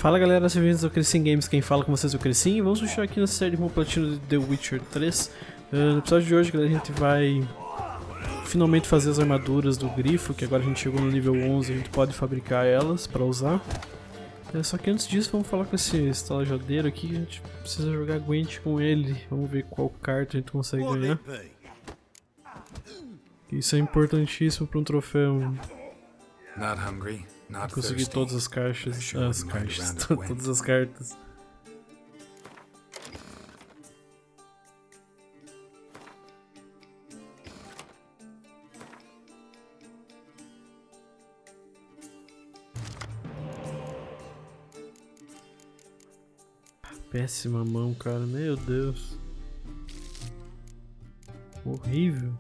Fala galera, sejam bem-vindos ao Crescim Games, quem fala com vocês é o Crescim. Vamos puxar aqui na série Rumo Platina de The Witcher 3. No episódio de hoje, galera, a gente vai finalmente fazer as armaduras do Grifo, que agora a gente chegou no nível 11, a gente pode fabricar elas para usar. Só que antes disso, vamos falar com esse estalajadeiro aqui, a gente precisa jogar Gwent com ele. Vamos ver qual carta a gente consegue ganhar. Isso é importantíssimo para um troféu. Consegui todas as caixas, todas as cartas. Péssima mão, cara, meu Deus. Horrível.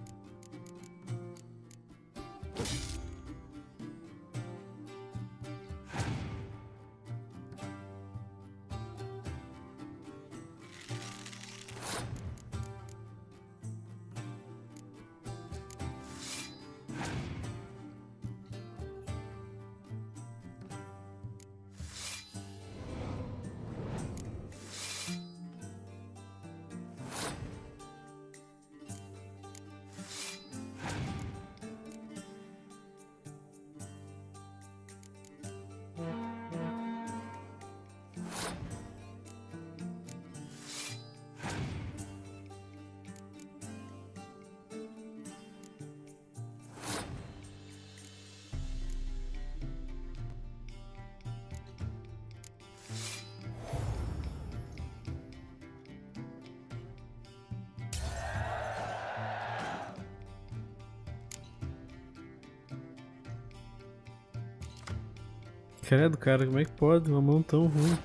Credo, cara, como é que pode? Uma mão tão ruim.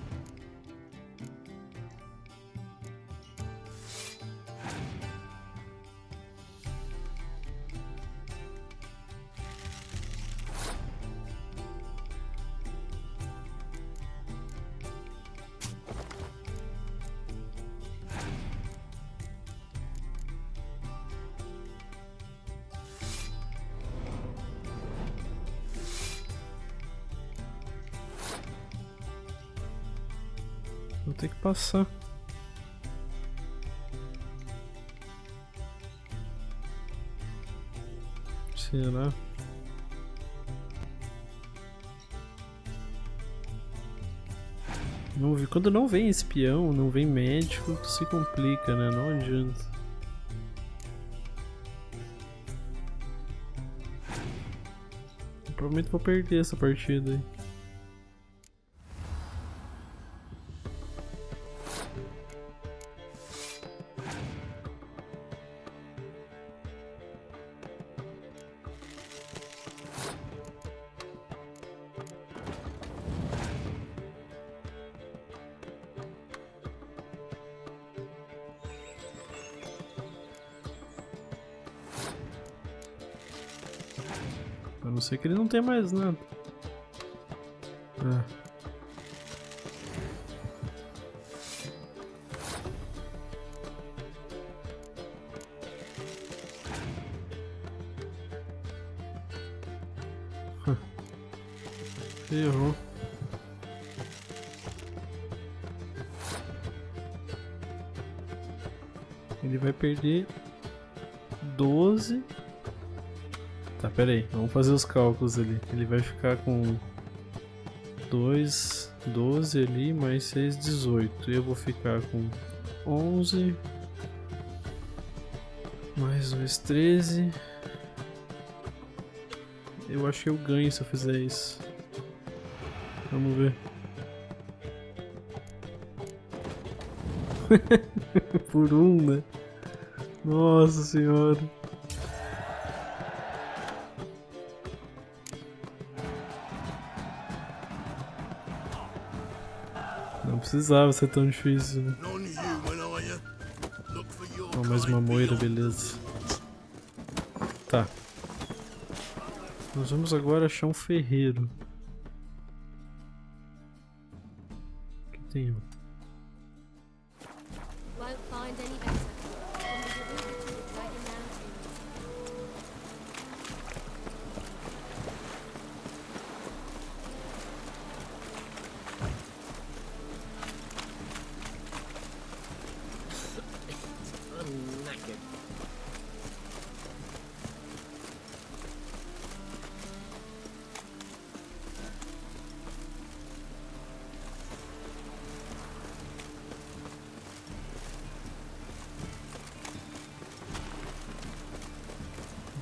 Vou ter que passar. Será? Não vi. Quando não vem espião, não vem médico, se complica, né? Não adianta. Eu provavelmente vou perder essa partida aí. A não ser que ele não tenha mais nada. Errou. Ele vai perder 12. Tá, pera aí, vamos fazer os cálculos ali. Ele vai ficar com 2, 12 ali, mais 6, 18. Eu vou ficar com 11, mais 2, 13. Eu acho que eu ganho se eu fizer isso. Vamos ver. Por um, né? Nossa senhora. Não precisava ser tão difícil, né? Oh, mais uma moira, beleza. Tá. Nós vamos agora achar um ferreiro. Aqui tem um.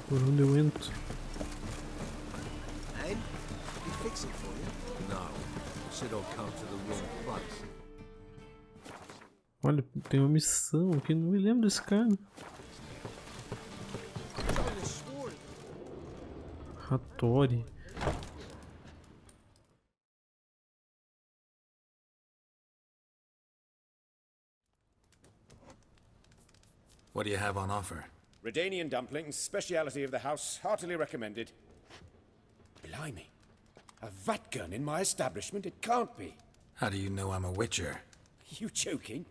Por onde eu entro? And did he fix it for you? No. Should all come to the wrong place. Olha, tem uma missão aqui, não me lembro desse cara. Hattori. What do you have on offer? Redanian dumplings, speciality of the house, heartily recommended. Blimey. A vat gun in my establishment? It can't be. How do you know I'm a witcher? You joking?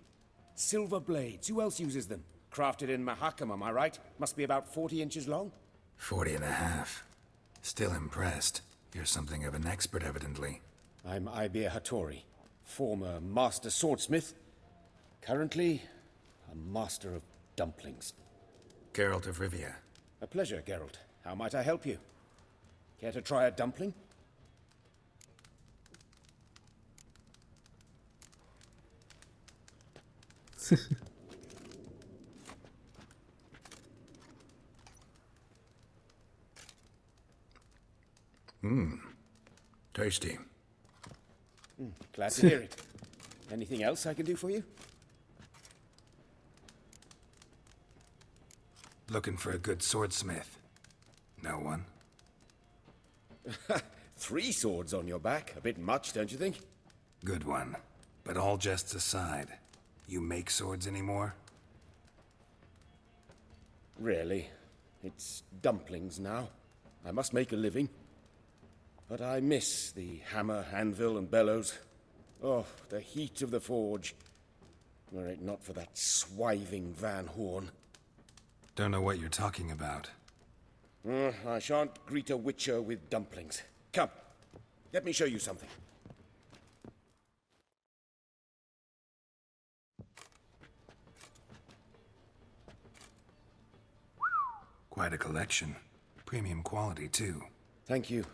Silver blades, who else uses them? Crafted in Mahakam, am I right? Must be about 40 inches long? 40 and a half. Still impressed. You're something of an expert, evidently. I'm Ibir Hattori, former master swordsmith. Currently, a master of dumplings. Geralt of Rivia. A pleasure, Geralt. How might I help you? Care to try a dumpling? Tasty. Glad to hear it. Anything else I can do for you? Looking for a good swordsmith. No one? 3 swords on your back. A bit much, don't you think? Good one. But all jests aside, you make swords anymore? Really. It's dumplings now. I must make a living. But I miss the hammer, anvil, and bellows. Oh, the heat of the forge. Were it not for that swiving Van Horn. Don't know what you're talking about. I shan't greet a witcher with dumplings. Come, let me show you something. Quite a collection. Premium quality, too. Thank you.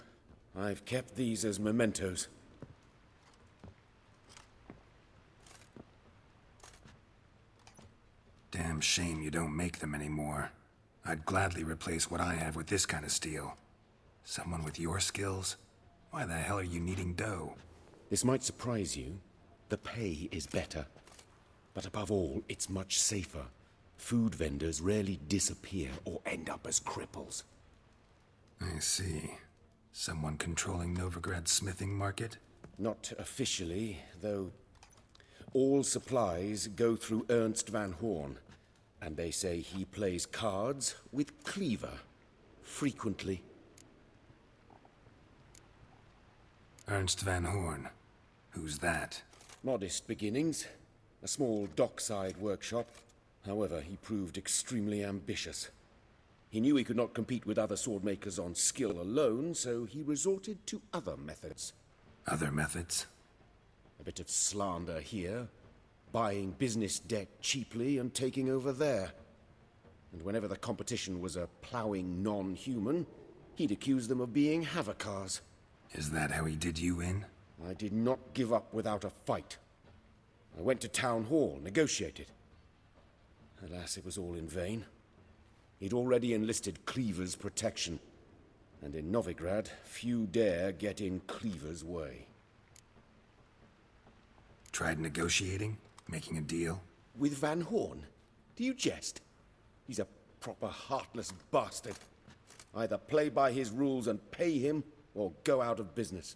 I've kept these as mementos. Damn shame you don't make them anymore. I'd gladly replace what I have with this kind of steel. Someone with your skills? Why the hell are you needing dough? This might surprise you. The pay is better. But above all, it's much safer. Food vendors rarely disappear or end up as cripples. I see. Someone controlling Novigrad's smithing market? Not officially, though all supplies go through Ernst Van Horn. And they say he plays cards with Cleaver. Frequently. Ernst Van Horn. Who's that? Modest beginnings. A small dockside workshop. However, he proved extremely ambitious. He knew he could not compete with other swordmakers on skill alone, so he resorted to other methods. Other methods? A bit of slander here, buying business debt cheaply and taking over there. And whenever the competition was a ploughing non-human, he'd accuse them of being Havocars. Is that how he did you in? I did not give up without a fight. I went to town hall, negotiated. Alas, it was all in vain. He'd already enlisted Cleaver's protection, and in Novigrad, few dare get in Cleaver's way. Tried negotiating? Making a deal? With Van Horn? Do you jest? He's a proper heartless bastard. Either play by his rules and pay him, or go out of business.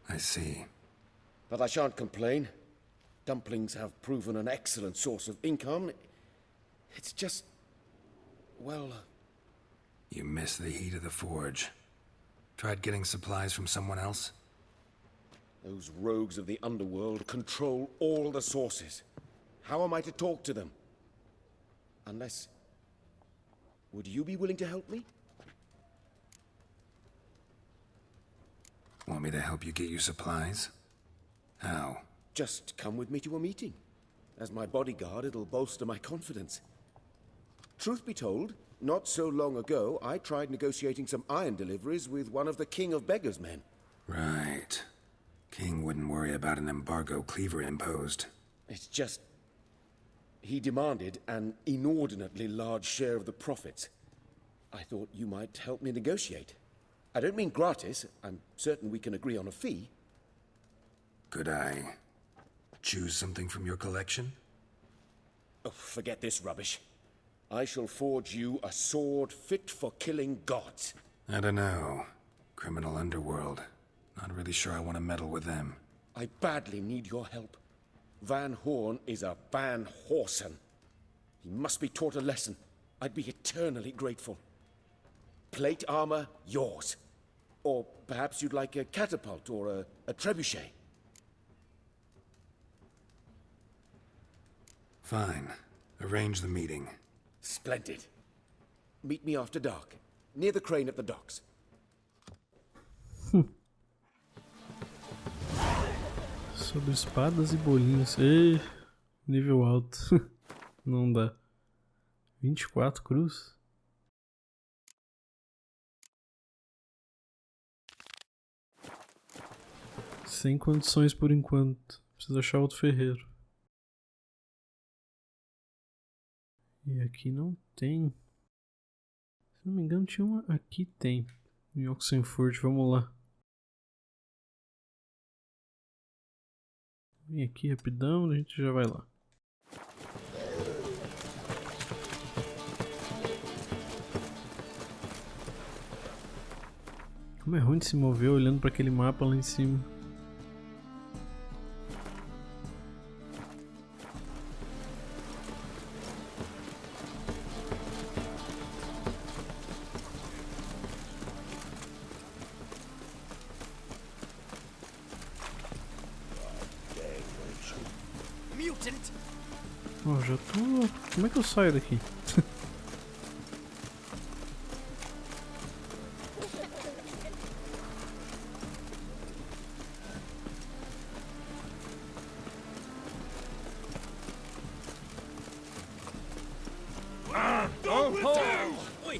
I see. But I shan't complain. Dumplings have proven an excellent source of income. It's just... well... You miss the heat of the forge. Tried getting supplies from someone else? Those rogues of the underworld control all the sources. How am I to talk to them? Unless... would you be willing to help me? Want me to help you get your supplies? How? Just come with me to a meeting. As my bodyguard, it'll bolster my confidence. Truth be told, not so long ago, I tried negotiating some iron deliveries with one of the King of Beggars' men. Right. King wouldn't worry about an embargo Cleaver imposed. It's just... he demanded an inordinately large share of the profits. I thought you might help me negotiate. I don't mean gratis. I'm certain we can agree on a fee. Could I choose something from your collection? Oh, forget this rubbish. I shall forge you a sword fit for killing gods. I don't know. Criminal underworld. Not really sure I want to meddle with them. I badly need your help. Van Horn is a Van Horsen. He must be taught a lesson. I'd be eternally grateful. Plate armor, yours. Or perhaps you'd like a catapult or a trebuchet. Fine. Arrange the meeting. Splendid. Meet me after dark, near the crane at the docks. Sobre espadas e bolinhos. Ei, nível alto. Não dá. 24 cruz? Sem condições por enquanto. Preciso achar outro ferreiro. E aqui não tem. Se não me engano tinha uma. Aqui tem. Em Oxenford, vamos lá. Vem aqui rapidão, a gente já vai lá. Como é ruim de se mover olhando para aquele mapa lá em cima. Oh, já tô... Como é que eu saio daqui?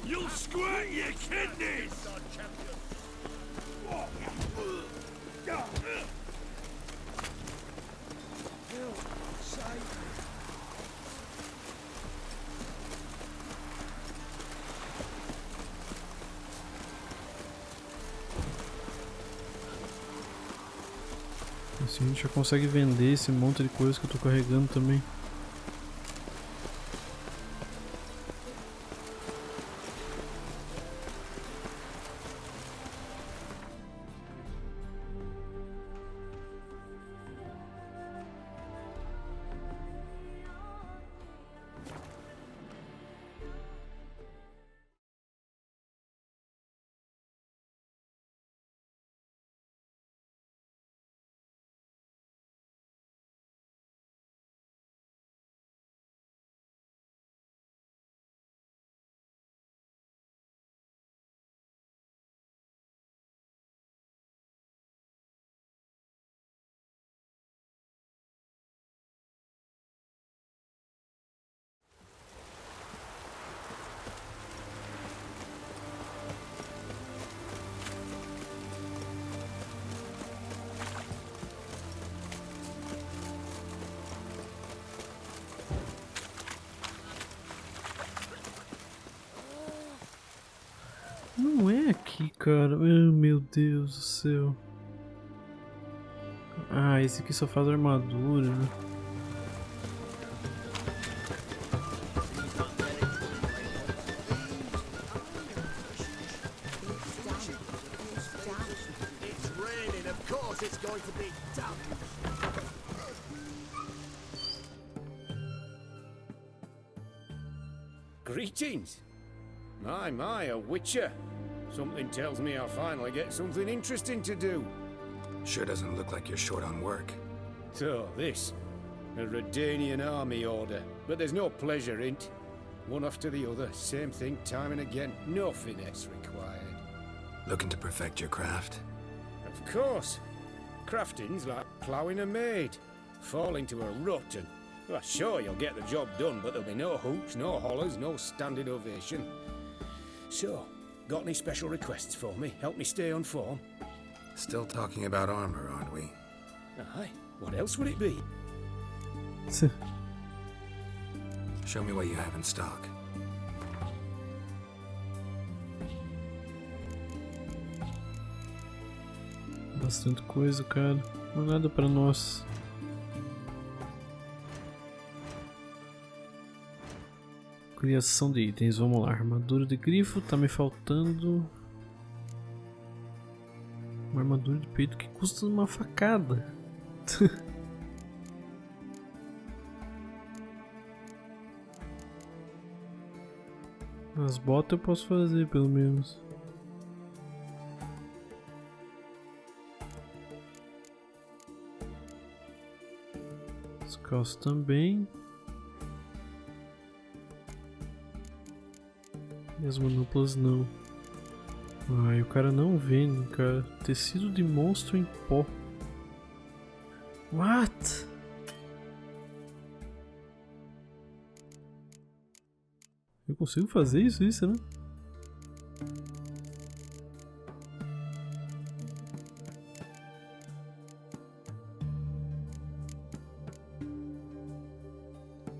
You'll squirt your kidneys! Assim a gente já consegue vender esse monte de coisa que eu tô carregando também. Não é aqui, cara. Oh, meu Deus do céu. Ah, esse aqui só faz armadura, né? It's raining, of course it's going to be damp. Greetings. My, a witcher. Something tells me I'll finally get something interesting to do. Sure doesn't look like you're short on work. So, this. A Redanian army order. But there's no pleasure in't. One after the other, same thing time and again. No finesse required. Looking to perfect your craft? Of course. Crafting's like ploughing a maid. Fall into a rut and... Well, sure, you'll get the job done, but there'll be no hoops, no hollers, no standing ovation. So, got any special requests for me? Help me stay on form? Still talking about armor, aren't we? Aye. What else would it be? Show me what you have in stock. Bastante coisa, cara. Não é nada pra nós. Criação de itens, vamos lá. Armadura de grifo, tá me faltando uma armadura de peito que custa uma facada. As botas eu posso fazer pelo menos. As calças também. E as manoplas não. Ai, o cara não vende, cara. Tecido de monstro em pó. What? Eu consigo fazer isso, né?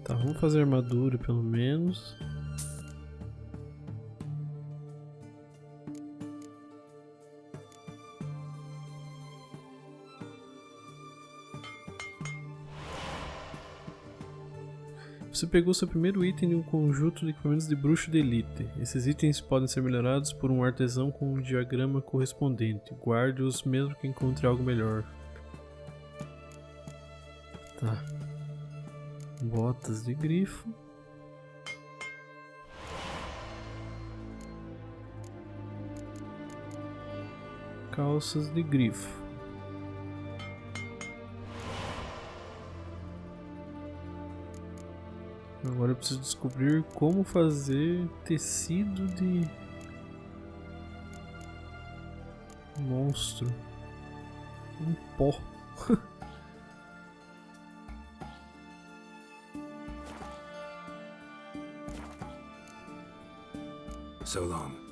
Tá, vamos fazer armadura pelo menos. Você pegou seu primeiro item de um conjunto de equipamentos de bruxo de elite. Esses itens podem ser melhorados por um artesão com um diagrama correspondente. Guarde-os mesmo que encontre algo melhor. Tá. Botas de grifo. Calças de grifo. Agora eu preciso descobrir como fazer tecido de monstro em pó. So long.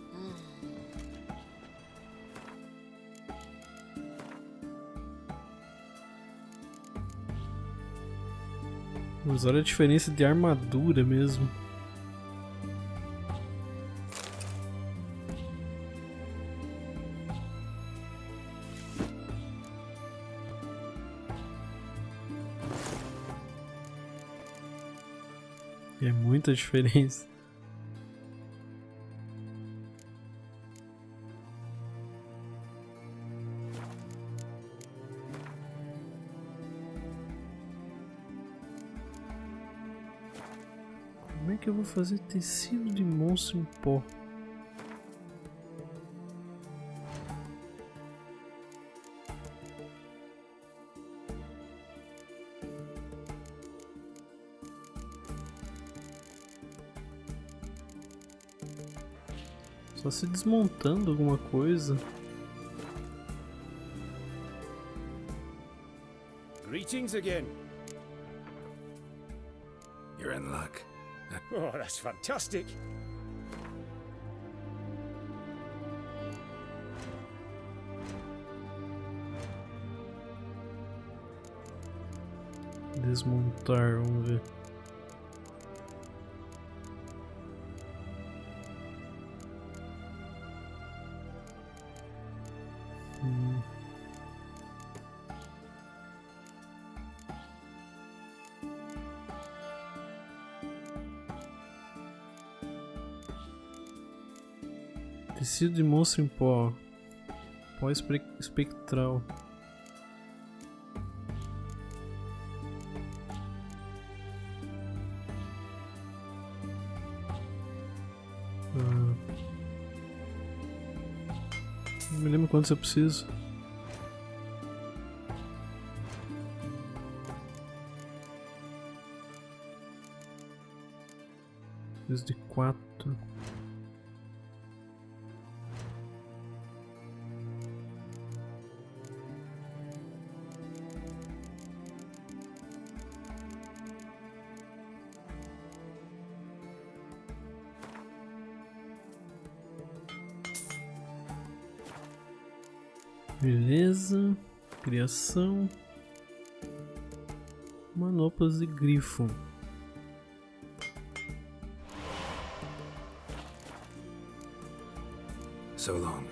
Mas olha a diferença de armadura mesmo. É muita diferença. Como é que eu vou fazer tecido de monstro em pó? Só se desmontando alguma coisa. Greetings again. You're in luck. Oh, that's fantastic. Desmontar, vamos ver. Tecido de monstro em pó. Pó espectral. Não me lembro quantos eu preciso. Preciso de 4. Beleza, criação, manoplas de grifo. So long.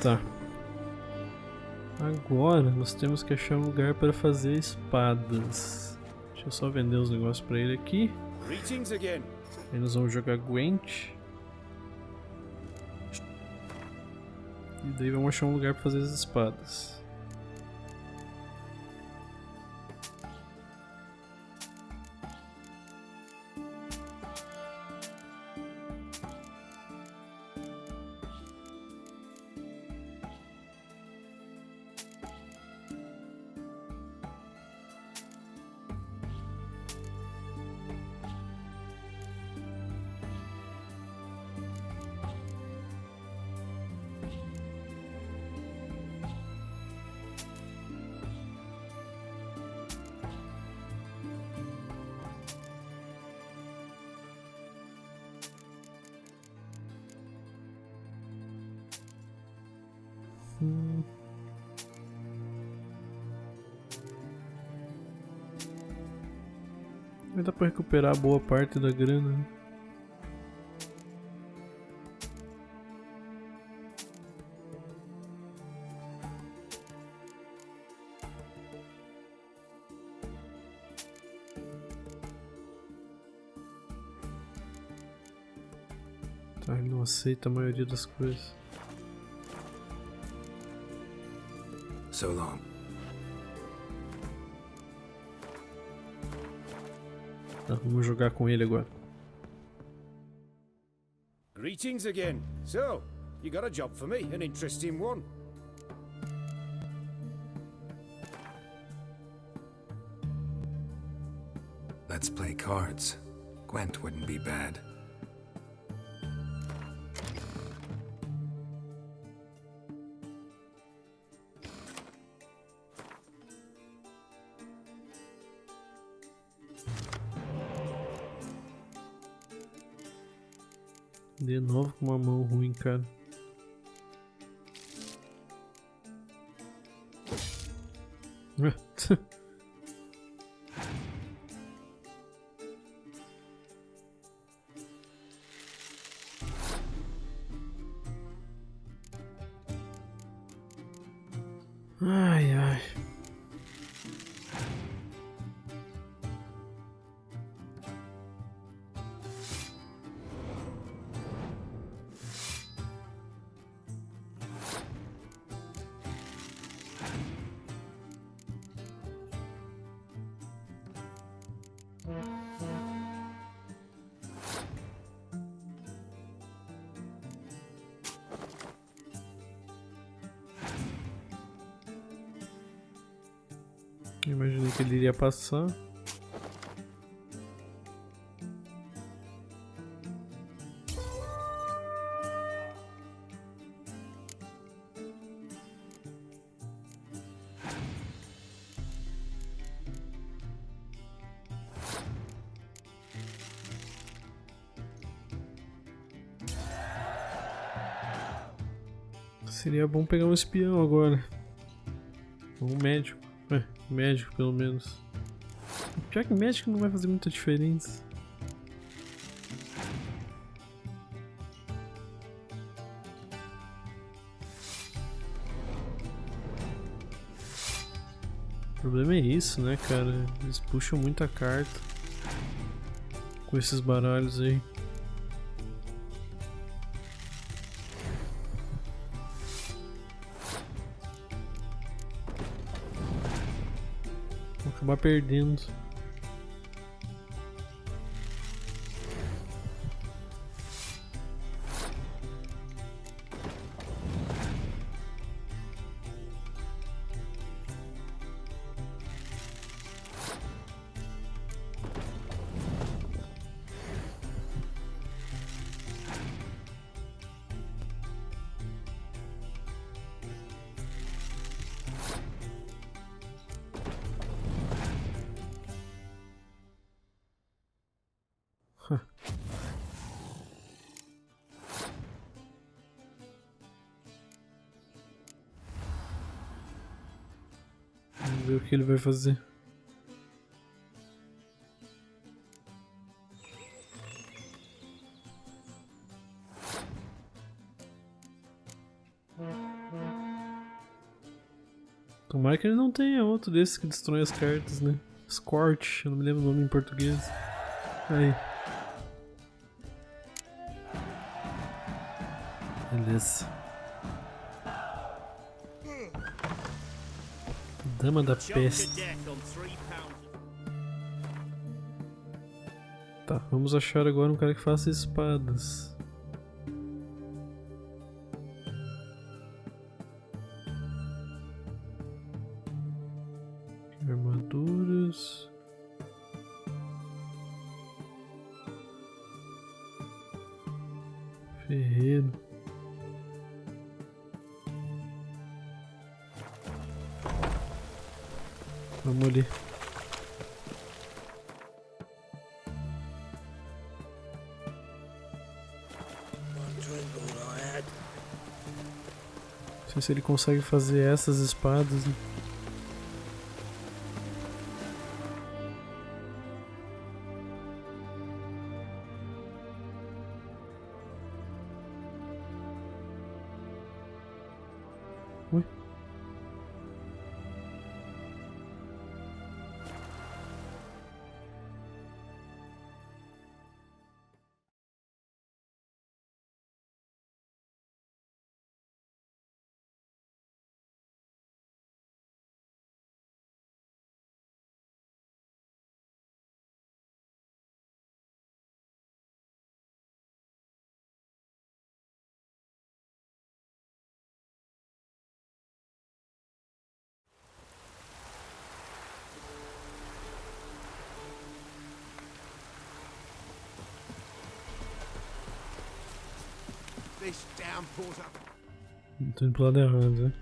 Tá. Agora nós temos que achar um lugar para fazer espadas. Deixa eu só vender os negócios pra ele aqui. Greetings again. Aí nós vamos jogar Gwent. E daí vamos achar um lugar para fazer as espadas. Vai dar pra recuperar boa parte da grana, né? Tá, ele não aceita a maioria das coisas. So long. Tá, vamos jogar com ele agora. Greetings again. So, you got a job for me, an interesting one. Let's play cards. Gwent wouldn't be bad. De novo com uma mão ruim, cara. Ai, ai. Imaginei que ele iria passar. Seria bom pegar um espião agora. Ou um médico. Médico pelo menos. Pior que médico não vai fazer muita diferença. O problema é isso, né, cara? Eles puxam muita carta com esses baralhos aí. Vou acabar perdendo. Vamos ver o que ele vai fazer. Tomara que ele não tenha outro desses que destrói as cartas, né? Scorch, eu não me lembro o nome em português. Aí. Beleza. Dama da Peste. Tá, vamos achar agora um cara que faça espadas. Armaduras. Ferreiro. Vamos ali. Não sei se ele consegue fazer essas espadas, né? Ui. This damn porter. Tô indo pro lado errado, né?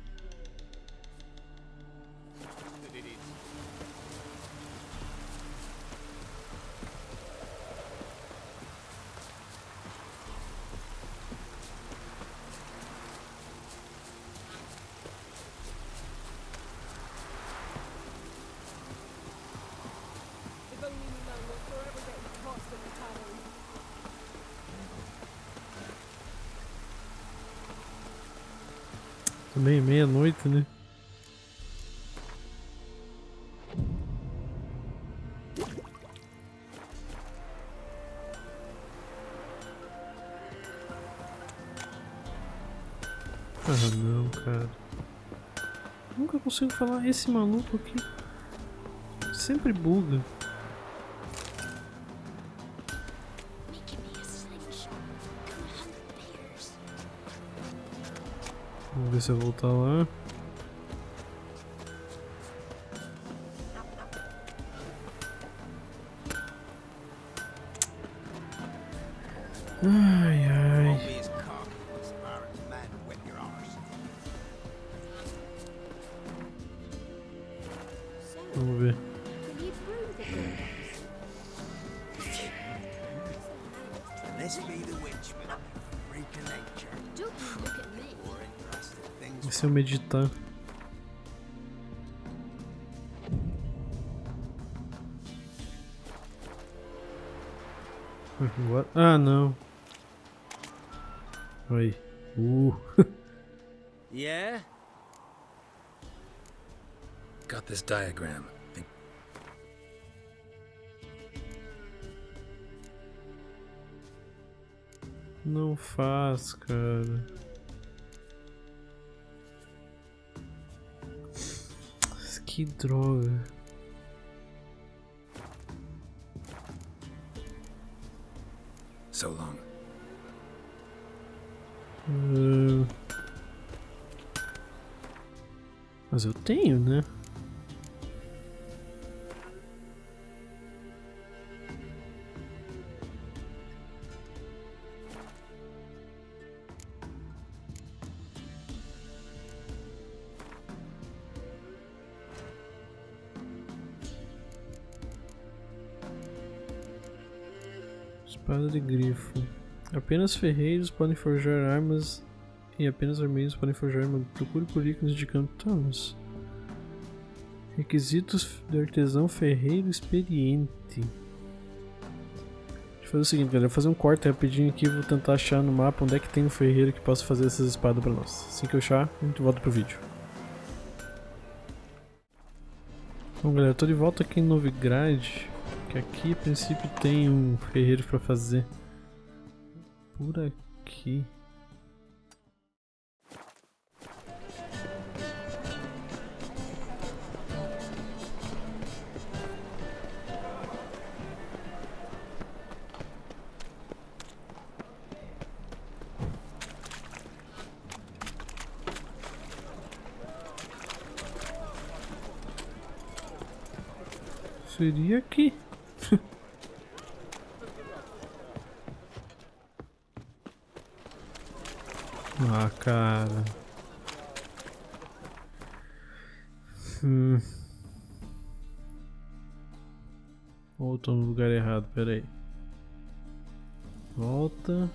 If only we know we're forever getting tossed in the tavern. Também meia-noite, né? Ah não, cara. Nunca consigo falar esse maluco aqui. Sempre buga. Vamos ver se eu voltar lá. Ai, ai. Vamos ver. E se eu meditar? Agora... Ah, não. Aí. Yeah? Got this diagram. Não faz, cara. Que droga. So long. Mas eu tenho, né? Espada de Grifo. Apenas ferreiros podem forjar armas e apenas armeiros podem forjar armas. Procure por ícones indicando Thomas. Requisitos de artesão ferreiro experiente. Deixa eu fazer o seguinte, galera. Vou fazer um corte rapidinho aqui. Vou tentar achar no mapa onde é que tem um ferreiro que possa fazer essas espadas pra nós. Assim que eu achar, a gente volta pro vídeo. Bom, galera, eu tô de volta aqui em Novigrad, que aqui a princípio tem um ferreiro pra fazer. Por aqui. Seria aqui. Ah, cara. Ou tô no lugar errado, pera aí. Volta.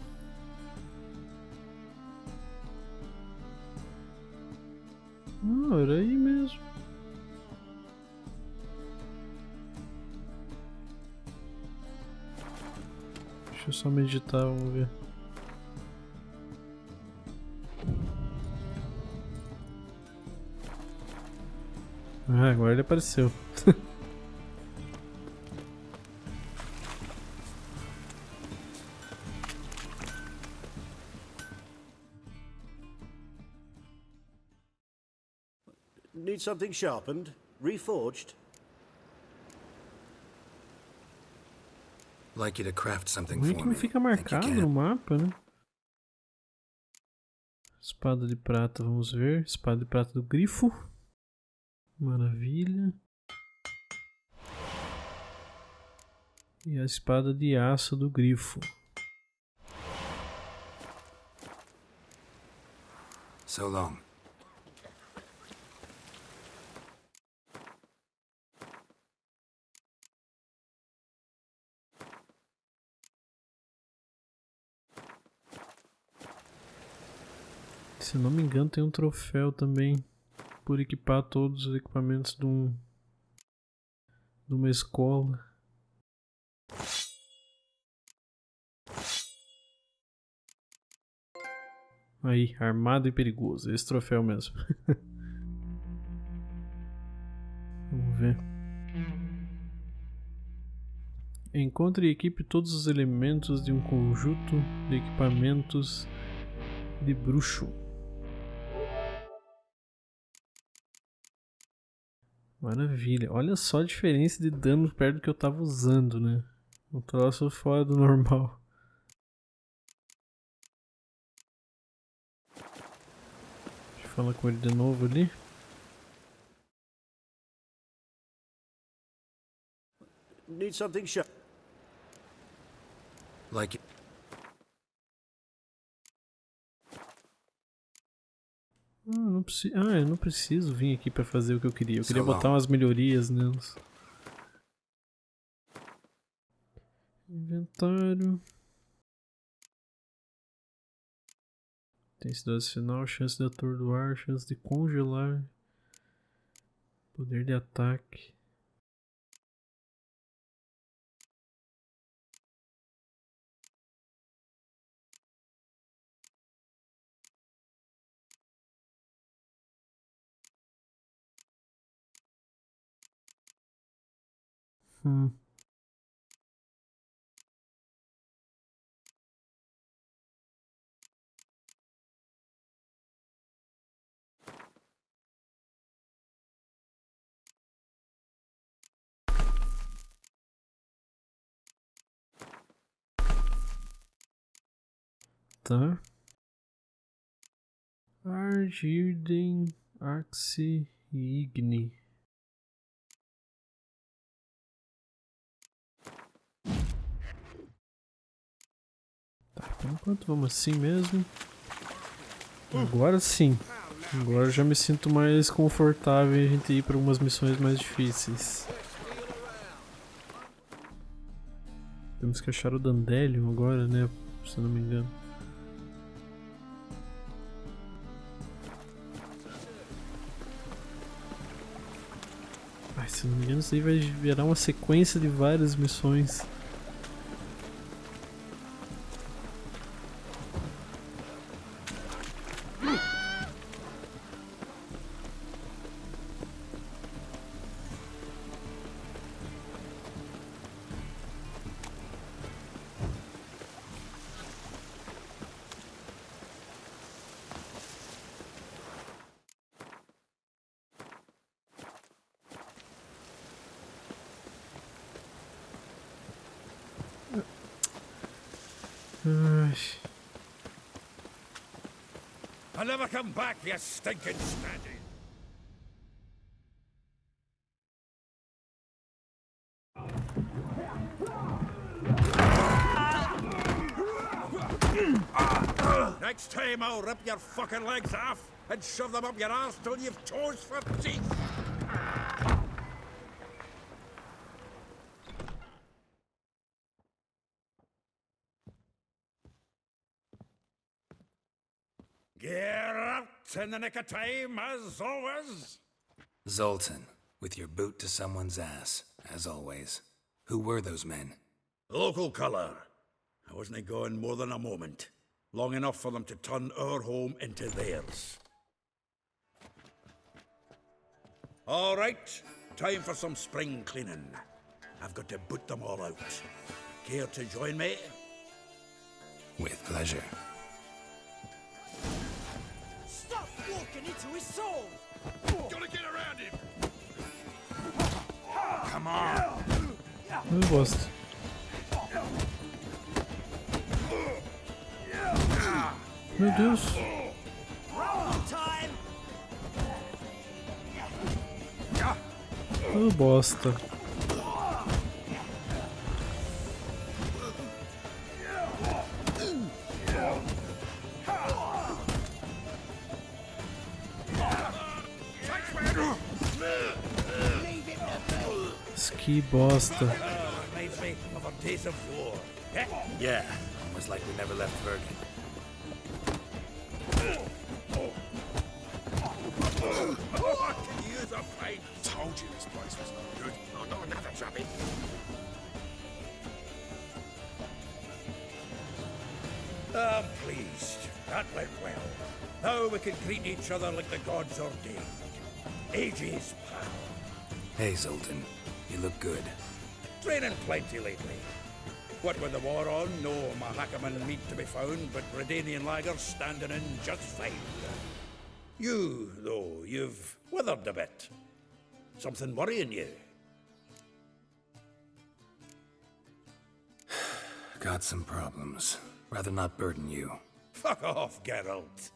Ah, era aí mesmo. Deixa eu só meditar, vamos ver. Ah, agora ele apareceu. Need something sharpened? Reforged? Like you to craft something Ruim for que não me. fica Think you marcado can? no mapa, né? Espada de prata, vamos ver. Espada de prata do Grifo. Maravilha. E a espada de aço do Grifo. So long. Se não me engano, tem um troféu também por equipar todos os equipamentos de uma escola. Aí, armado e perigoso. Esse troféu mesmo. Vamos ver. Encontre e equipe todos os elementos de um conjunto de equipamentos de bruxo. Maravilha. Olha só a diferença de dano perto do que eu tava usando, né? Um troço fora do normal. Deixa eu falar com ele de novo ali. Need something sharp? Like it. Eu não preciso vir aqui pra fazer o que eu queria. Eu queria Sei lá. botar umas melhorias nelas. Inventário. Intensidade final, chance de atordoar, chance de congelar. Poder de ataque. Tá. Argirden, Axi e Igni. Tá, por enquanto vamos assim mesmo. Agora sim. Agora eu já me sinto mais confortável em a gente ir para algumas missões mais difíceis. Temos que achar o Dandelion agora, né? Se eu não me engano. Ai, se eu não me engano, isso aí vai virar uma sequência de várias missões. Ai. I'll never come back, you stinking standing. Next time I'll rip your fucking legs off and shove them up your arse till you've toes for teeth. Get out in the nick of time, as always. Zoltan, with your boot to someone's ass, as always. Who were those men? Local colour. I wasn't gone more than a moment. Long enough for them to turn our home into theirs. All right, time for some spring cleaning. I've got to boot them all out. Care to join me? With pleasure. Stop walking into his soul! Gotta get around him! Come on! Eu gosto. Meu Deus. Time! Oh, bosta. Que bosta. Reminds me of our days of war. Yeah, almost like we never left Bergen. I can use a pint. Told you this place was no good. Oh, not another drubbing. I'm pleased. That went well. Now we can greet each other like the gods ordained. Ages, pal. Hey, Zoltan. You look good. Training plenty lately. What with the war on, no Mahakaman meat to be found, but Redanian lagers standing in just fine. You, though, you've withered a bit. Something worrying you? Got some problems. Rather not burden you. Fuck off, Geralt.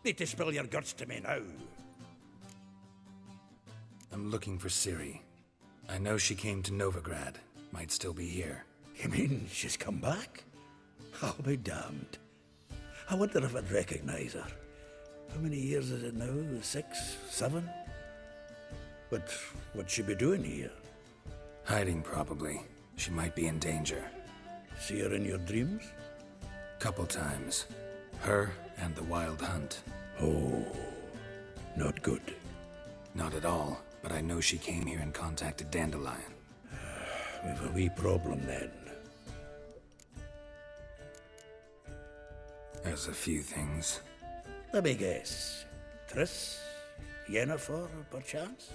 Need to spill your guts to me now. I'm looking for Ciri. I know she came to Novigrad. Might still be here. You mean she's come back? I'll be damned. I wonder if I'd recognize her. How many years is it now? 6, 7? But what'd she be doing here? Hiding, probably. She might be in danger. See her in your dreams? Couple times. Her and the Wild Hunt. Oh, not good. Not at all, but I know she came here and contacted Dandelion. We've a wee problem then. There's a few things. Let me guess. Triss? Yennefer, perchance?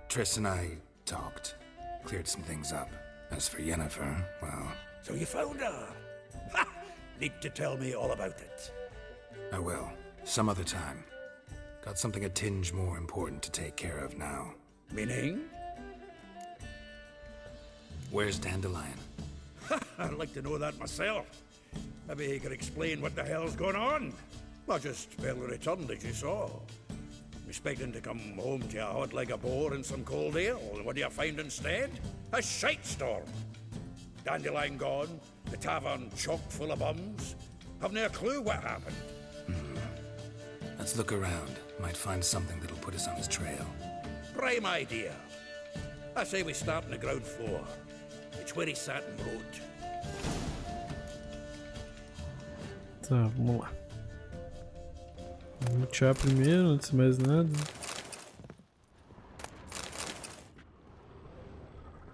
Triss and I talked. Cleared some things up. As for Yennefer, well, So you found her? Ha! Need to tell me all about it. I will. Some other time. Got something a tinge more important to take care of now. Meaning? Where's Dandelion? I'd like to know that myself. Maybe he could explain what the hell's going on. I just barely returned, as you saw. Expecting to come home to a hot like a boar and some cold ale, and what do you find instead? A shite storm. Dandelion gone, the tavern chock full of bums. Have no clue what happened. Let's look around. Might find something that'll put us on his trail. Prime idea. I say we start on the ground floor. It's where he sat and wrote. Tá, vamos lá. Vamos lutear primeiro, antes de mais nada.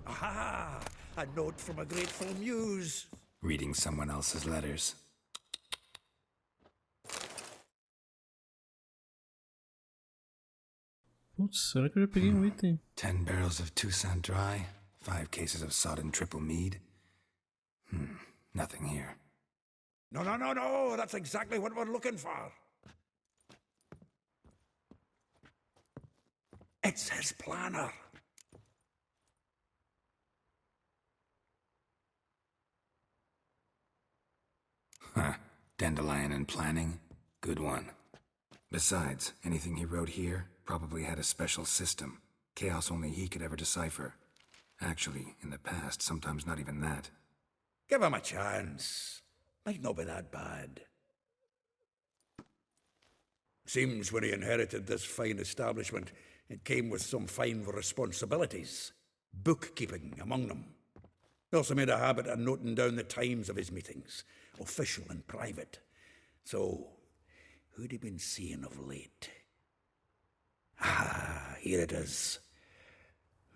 Aha! A note from a grateful muse. Reading someone else's letters. Putz, será que eu já peguei um item? 10 barrels of Toussaint Dry. 5 cases of sodden triple mead. Nothing here. No. That's exactly what we're looking for. It's his planner. Huh. Dandelion and planning? Good one. Besides, anything he wrote here probably had a special system. Chaos only he could ever decipher. Actually, in the past, sometimes not even that. Give him a chance. Might not be that bad. Seems when he inherited this fine establishment, it came with some fine responsibilities. Bookkeeping among them. He also made a habit of noting down the times of his meetings, official and private. So, who'd he been seeing of late? Ah, here it is.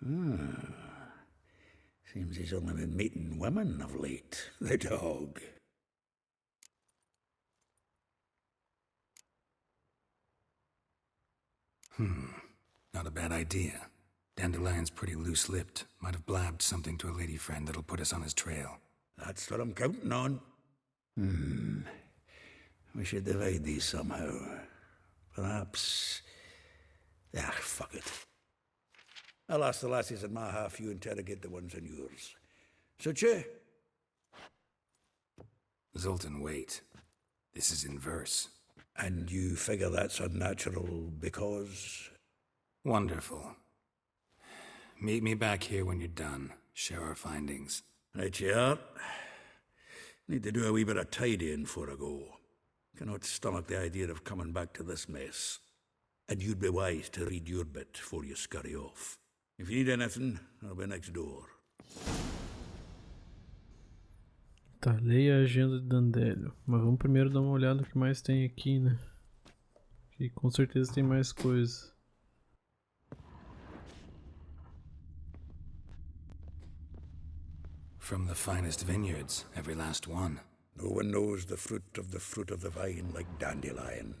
Seems he's only been meeting women of late, the dog. Not a bad idea. Dandelion's pretty loose-lipped. Might have blabbed something to a lady friend that'll put us on his trail. That's what I'm counting on. We should divide these somehow. Perhaps... fuck it. I'll ask the lassies in my half, you interrogate the ones in yours. Suit you? Zoltan, wait. This is in verse. And you figure that's unnatural because... Wonderful. Meet me back here when you're done. Share our findings. Right you are. Need to do a wee bit of tidying before I go. Cannot stomach the idea of coming back to this mess. And you'd be wise to read your bit before you scurry off. If you need anything, I'll be next door. Tá, leia a agenda de Dandelion. Mas vamos primeiro dar uma olhada no que mais tem aqui, né? Que com certeza tem mais coisa. From the finest vineyards, every last one. No one knows the fruit of the vine like Dandelion.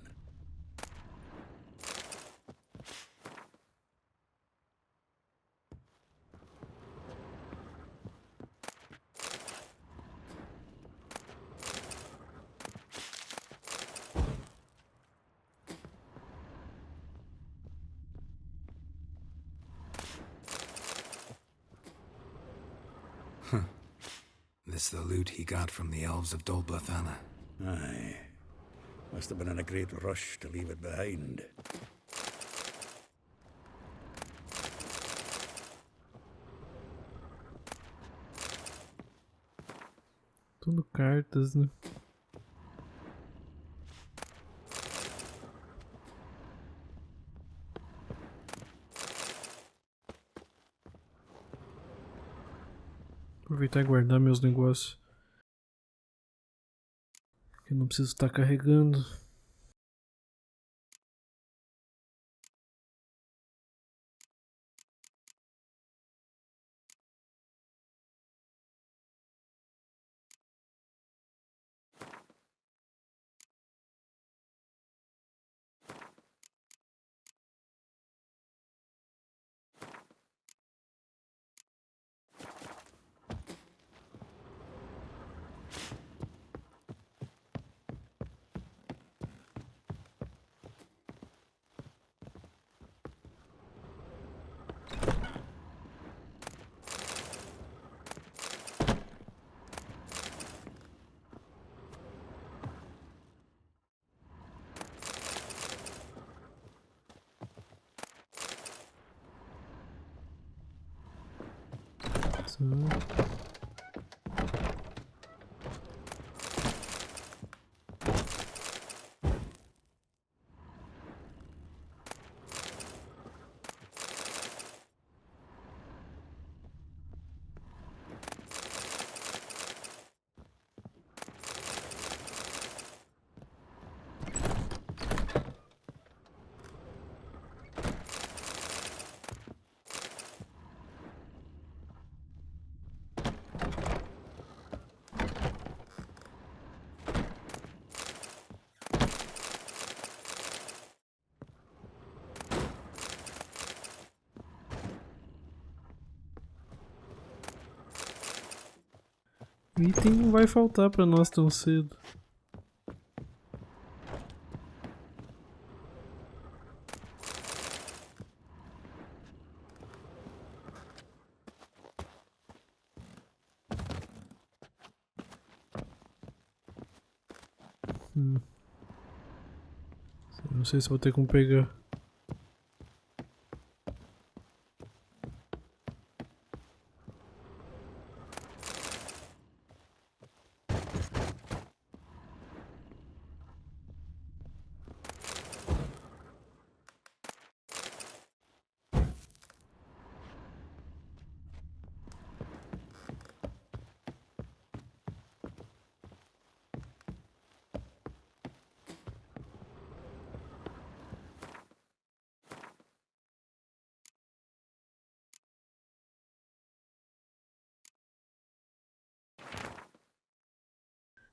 This the loot he got from the elves of Dol Blathanna. Aye. Must have been in a great rush to leave it behind. Tudo cartas, né? Aproveitar e guardar meus negócios. Que eu não preciso estar carregando. O item não vai faltar pra nós tão cedo. Não sei se vou ter como pegar.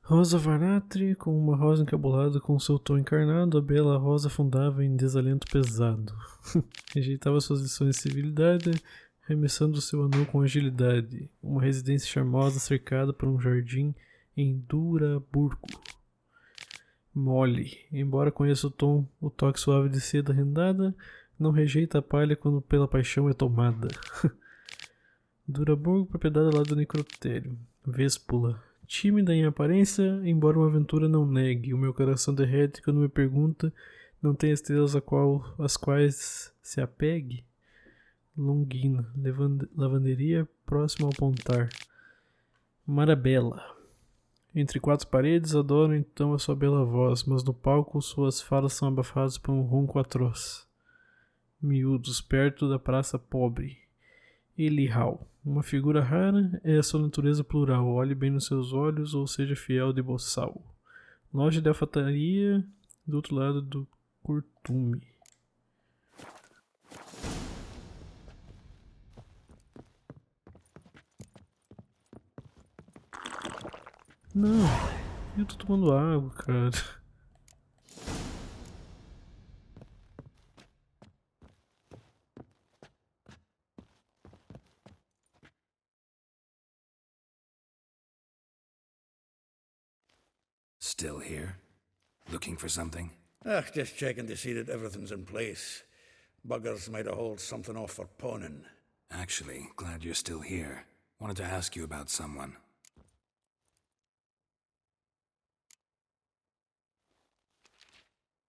Rosa Var Attre, com uma rosa encabulada com seu tom encarnado, a bela rosa afundava em desalento pesado. Rejeitava suas lições de civilidade, arremessando seu anel com agilidade. Uma residência charmosa cercada por um jardim em Duraburgo. Mole, embora conheça o toque suave de seda rendada, não rejeita a palha quando pela paixão é tomada. Duraburgo, propriedade ao lado do necrotério. Véspula. Tímida em aparência, embora uma aventura não negue, o meu coração derrete quando me pergunta, não tem estrelas às quais se apegue? Longina, lavanderia próxima ao pontar. Marabella. Entre quatro paredes, adoro então a sua bela voz, mas no palco suas falas são abafadas por um ronco atroz. Miúdos, perto da praça pobre. Elihal. Uma figura rara é a sua natureza plural. Olhe bem nos seus olhos ou seja fiel de boçal. Loja de alfataria do outro lado do curtume. Não, eu tô tomando água, cara. Still here? Looking for something? Just checking to see that everything's in place. Buggers might have hauled something off for pawning. Actually, glad you're still here. Wanted to ask you about someone.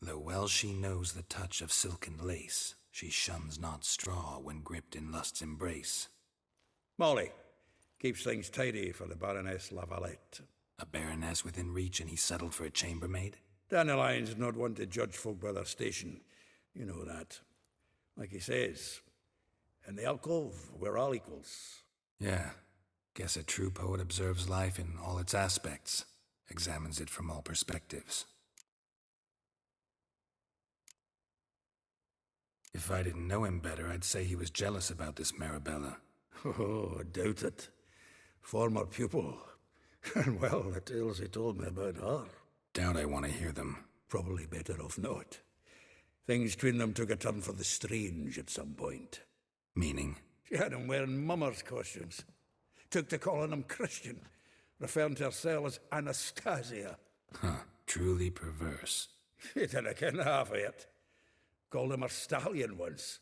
Though well she knows the touch of silken lace, she shuns not straw when gripped in lust's embrace. Molly keeps things tidy for the Baroness Var Attre. A baroness within reach and he settled for a chambermaid? Dandelion's not one to judge folk by their station. You know that. Like he says, in the alcove, we're all equals. Yeah. Guess a true poet observes life in all its aspects, examines it from all perspectives. If I didn't know him better, I'd say he was jealous about this Marabella. Oh, I doubt it. Former pupil. And well, the tales he told me about her. Doubt I want to hear them. Probably better off not. Things between them took a turn for the strange at some point. Meaning? She had him wearing mummers' costumes. Took to calling him Christian, referring to herself as Anastasia. Huh, truly perverse. He didn't ken half of it. Called him her stallion once.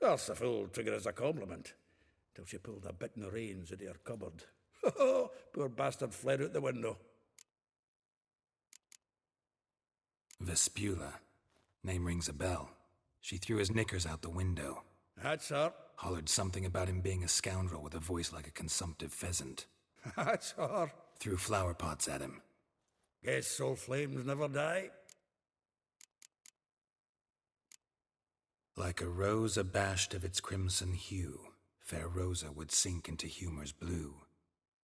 That's the fool took it as a compliment, till she pulled a bit in the reins into her cupboard. Poor bastard fled out the window. Vespula. Name rings a bell. She threw his knickers out the window. That's her. Hollered something about him being a scoundrel with a voice like a consumptive pheasant. That's her. Threw flower pots at him. Guess soul flames never die. Like a rose abashed of its crimson hue, fair Rosa would sink into humor's blue.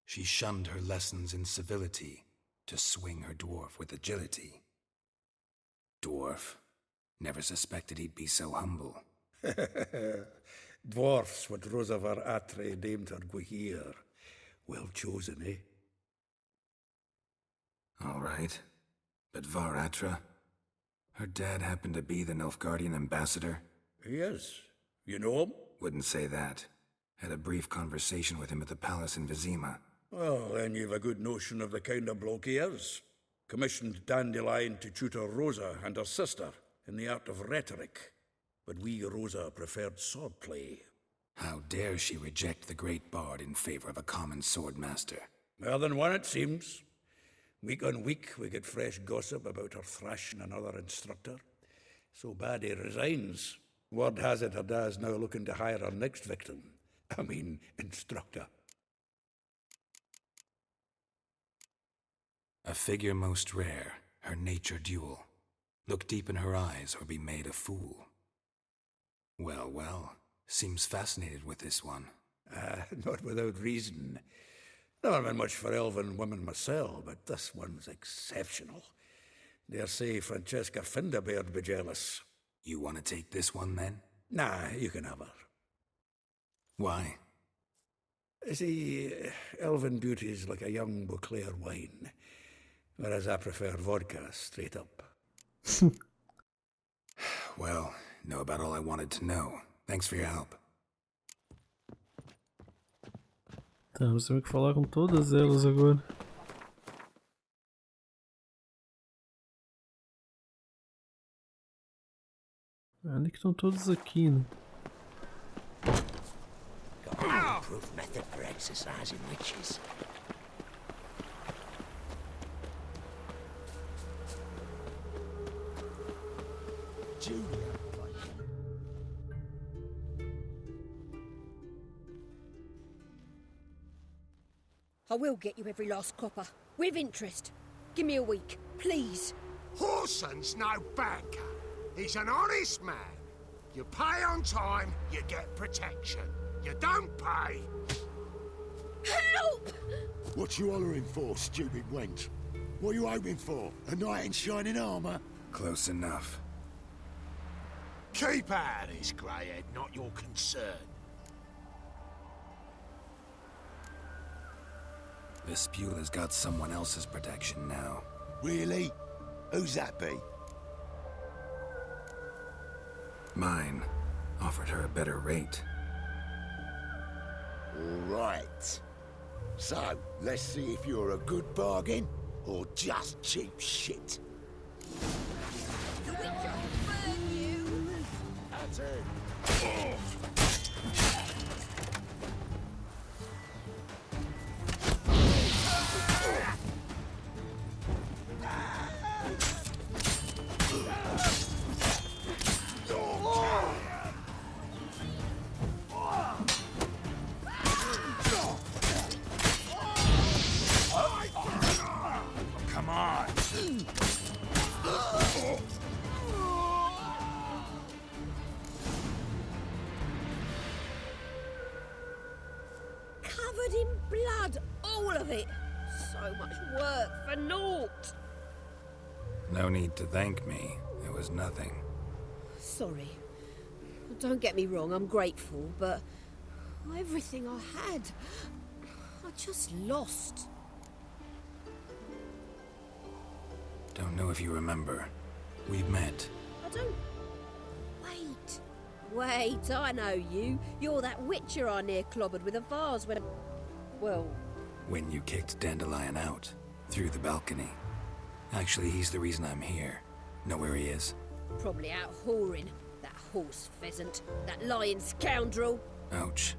She shunned her lessons in civility, to swing her dwarf with agility. Dwarf. Never suspected he'd be so humble. Dwarfs what Rosa Var Attre named her Guihir. Well chosen, eh? All right. But Var Attre? Her dad happened to be the Nilfgaardian ambassador? He is. You know him? Wouldn't say that. Had a brief conversation with him at the palace in Vizima. Well, then you've a good notion of the kind of bloke he is. Commissioned Dandelion to tutor Rosa and her sister in the art of rhetoric. But we Rosa preferred swordplay. How dare she reject the great bard in favor of a common swordmaster? More than one, it seems. Week on week, we get fresh gossip about her thrashing another instructor. So bad he resigns. Word has it her dad's now looking to hire her next victim. I mean, instructor. A figure most rare, her nature dual. Look deep in her eyes or be made a fool. Well, well, seems fascinated with this one. Not without reason. Never been much for elven women myself, but this one's exceptional. Dare say Francesca Finderbeard be jealous. You want to take this one then? Nah, you can have her. Why? See, elven beauty's like a young Beauclair wine, whereas I prefer vodka straight up. Well, know about all I wanted to know. Thanks for your help. Tá, nós temos que falar com todas elas agora. Onde que estão todos aqui, né? Got an improved method for exercising witches. Julia. I will get you every last copper, with interest. Give me a week, please. Horson's no banker. He's an honest man. You pay on time, you get protection. You don't pay... Help! What you hollering for, stupid wench? What are you hoping for? A knight in shining armour? Close enough. Keep out of this, greyhead, not your concern. This Spule has got someone else's protection now. Really? Who's that be? Mine. Offered her a better rate. Right. So, let's see if you're a good bargain, or just cheap shit. The Witcher will burn you! That's it. Come on. Covered in blood, all of it. So much work for naught. No need to thank me. It was nothing. Sorry. Don't get me wrong, I'm grateful, but everything I had, I just lost. Don't know if you remember. We've met. I don't... Wait, I know you. You're that Witcher I near clobbered with a vase when... Well... When you kicked Dandelion out. Through the balcony. Actually, he's the reason I'm here. Know where he is? Probably out whoring. That horse pheasant. That lying scoundrel. Ouch.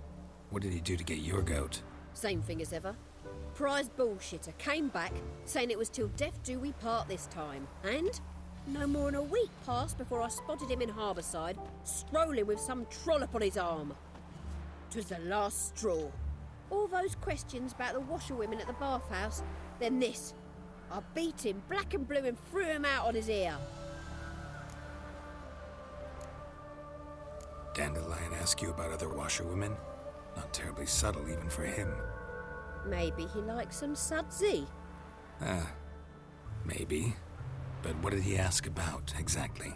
What did he do to get your goat? Same thing as ever. Prize bullshitter came back, saying it was till death do we part this time. And no more than a week passed before I spotted him in Harbourside, strolling with some trollop on his arm. 'Twas the last straw. All those questions about the washerwomen at the bathhouse, then this. I beat him black and blue and threw him out on his ear. Dandelion ask you about other washerwomen? Not terribly subtle even for him. Maybe he likes some sudsy. Maybe. But what did he ask about, exactly?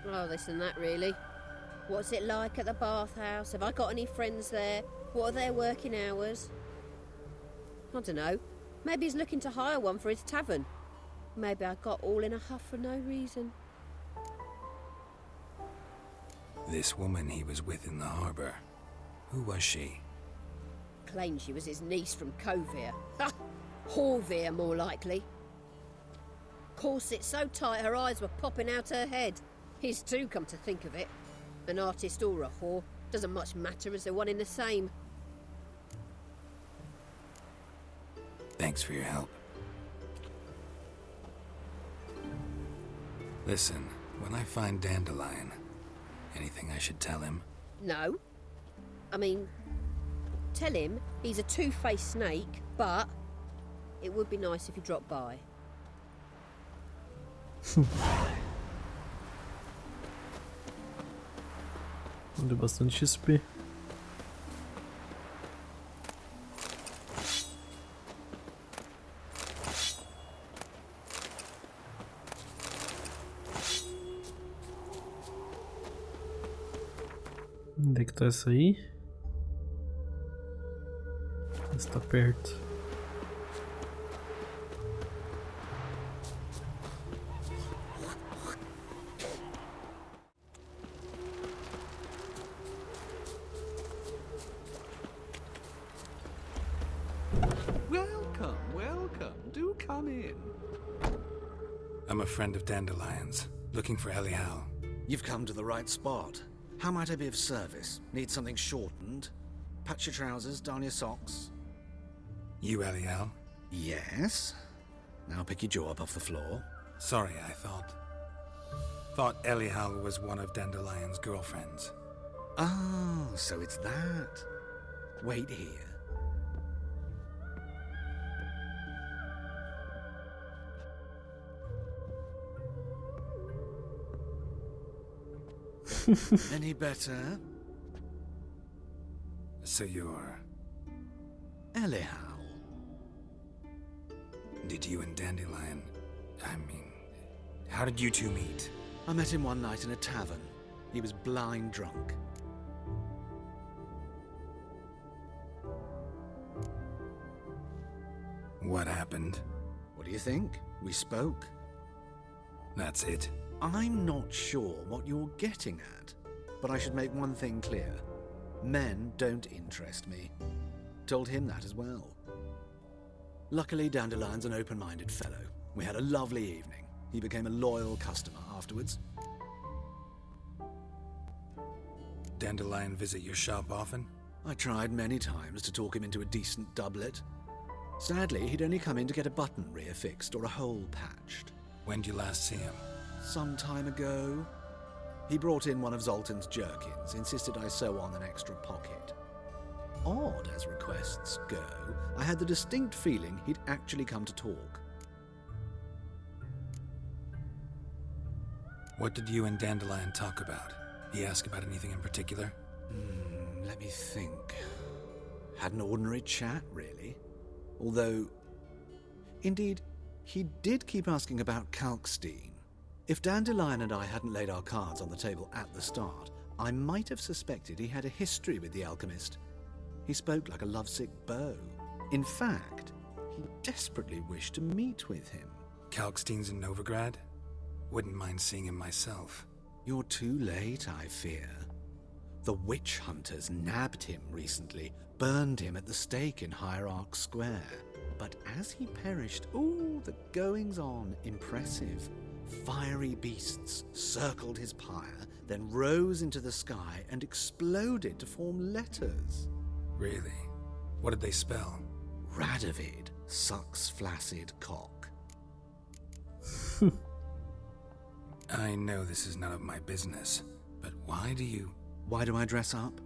Oh, this and that, really. What's it like at the bathhouse? Have I got any friends there? What are their working hours? I don't know. Maybe he's looking to hire one for his tavern. Maybe I got all in a huff for no reason. This woman he was with in the harbor. Who was she? Claimed she was his niece from Kovir. Ha! Horvir, more likely. Corset so tight her eyes were popping out her head. His too, come to think of it. An artist or a whore. Doesn't much matter as they're one in the same. Thanks for your help. Listen, when I find Dandelion, anything I should tell him? No. I mean, tell him he's a two-faced snake, but it would be nice if he dropped by. Deu bastante XP. Onde é que tá essa aí? Essa tá perto. Welcome, welcome. Do come in. I'm a friend of Dandelion's, looking for Elial. You've come to the right spot. How might I be of service? Need something shortened? Patch your trousers, darn your socks. You Elial? Yes. Now pick your jaw up off the floor. Sorry, I thought Elial was one of Dandelion's girlfriends. Oh, so it's that. Wait here. Any better? So you're... Elial. Did you and Dandelion... how did you two meet? I met him one night in a tavern. He was blind drunk. What happened? What do you think? We spoke. That's it? I'm not sure what you're getting at, but I should make one thing clear. Men don't interest me. Told him that as well. Luckily, Dandelion's an open-minded fellow. We had a lovely evening. He became a loyal customer afterwards. Dandelion visit your shop often? I tried many times to talk him into a decent doublet. Sadly, he'd only come in to get a button rear fixed or a hole patched. When did you last see him? Some time ago. He brought in one of Zoltan's jerkins, insisted I sew on an extra pocket. Odd as requests go, I had the distinct feeling he'd actually come to talk. What did you and Dandelion talk about? He asked about anything in particular? Let me think. Had an ordinary chat, really. Although, indeed, he did keep asking about Kalkstein. If Dandelion and I hadn't laid our cards on the table at the start, I might have suspected he had a history with the alchemist. He spoke like a lovesick beau. In fact, he desperately wished to meet with him. Kalkstein's in Novigrad? Wouldn't mind seeing him myself. You're too late, I fear. The witch hunters nabbed him recently, burned him at the stake in Hierarch Square. But as he perished, the goings-on impressive. Fiery beasts circled his pyre, then rose into the sky and exploded to form letters. Really? What did they spell? Radovid sucks flaccid cock. I know this is none of my business, but why do I dress up?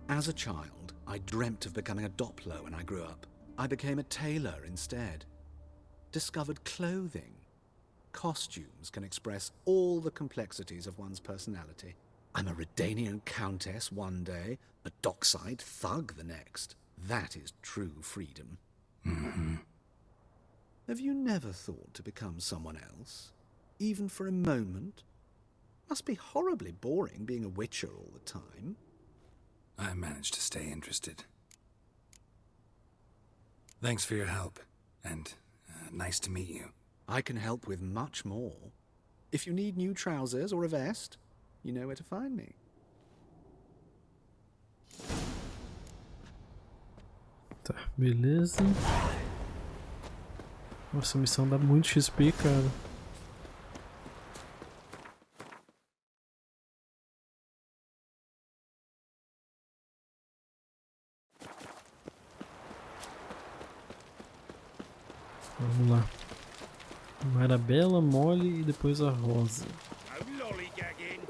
As a child, I dreamt of becoming a Doppler when I grew up. I became a tailor instead. Discovered clothing. Costumes can express all the complexities of one's personality. I'm a Redanian countess one day, a dockside thug the next. That is true freedom. Mm-hmm. Have you never thought to become someone else? Even for a moment? Must be horribly boring being a witcher all the time. I managed to stay interested. Thanks for your help, and nice to meet you. I can help with much more. If you need new trousers or a vest, you know where to find me. Tá, beleza. Nossa, a missão dá muito XP, cara. Vamos lá. Marabela, mole e depois a rosa. No lollygagging.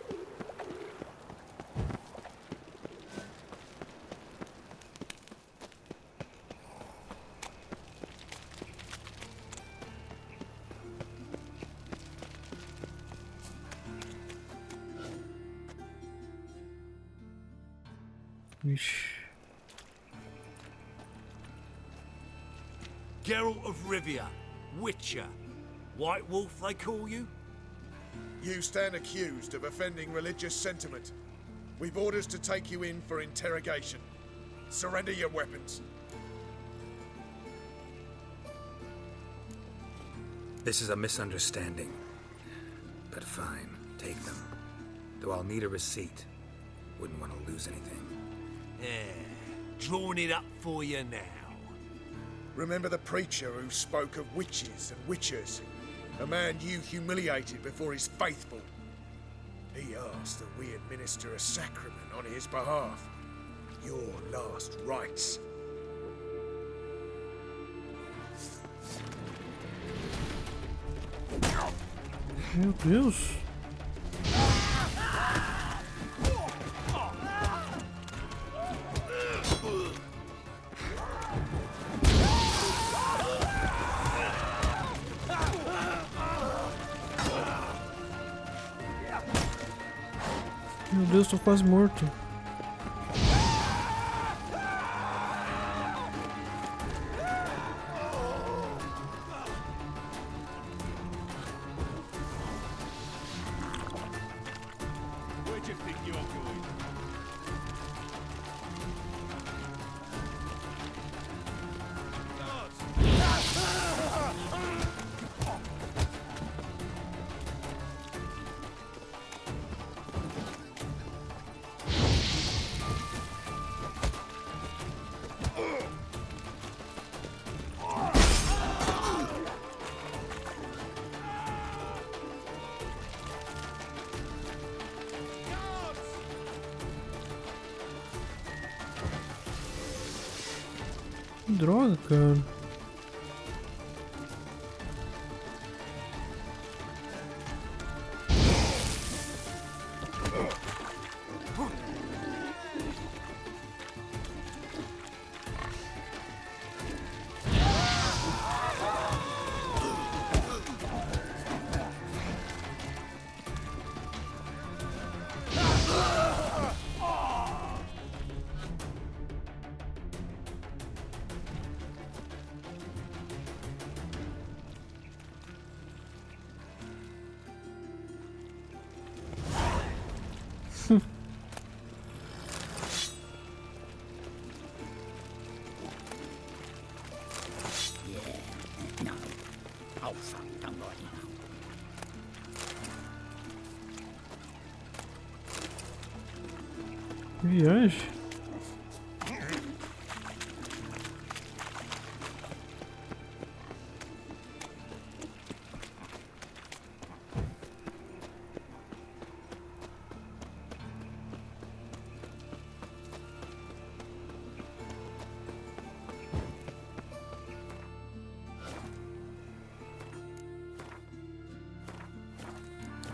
Ixi. Geralt of Rivia, Witcher. White Wolf, they call you? You stand accused of offending religious sentiment. We've orders to take you in for interrogation. Surrender your weapons. This is a misunderstanding. But fine, take them. Though I'll need a receipt. Wouldn't want to lose anything. Yeah, drawing it up for you now. Remember the preacher who spoke of witches and witchers? A man you humiliated before his faithful. He asked that we administer a sacrament on his behalf. Your last rites. Meu Deus. Meu Deus, tô quase morto. Droga, cara. Viagem.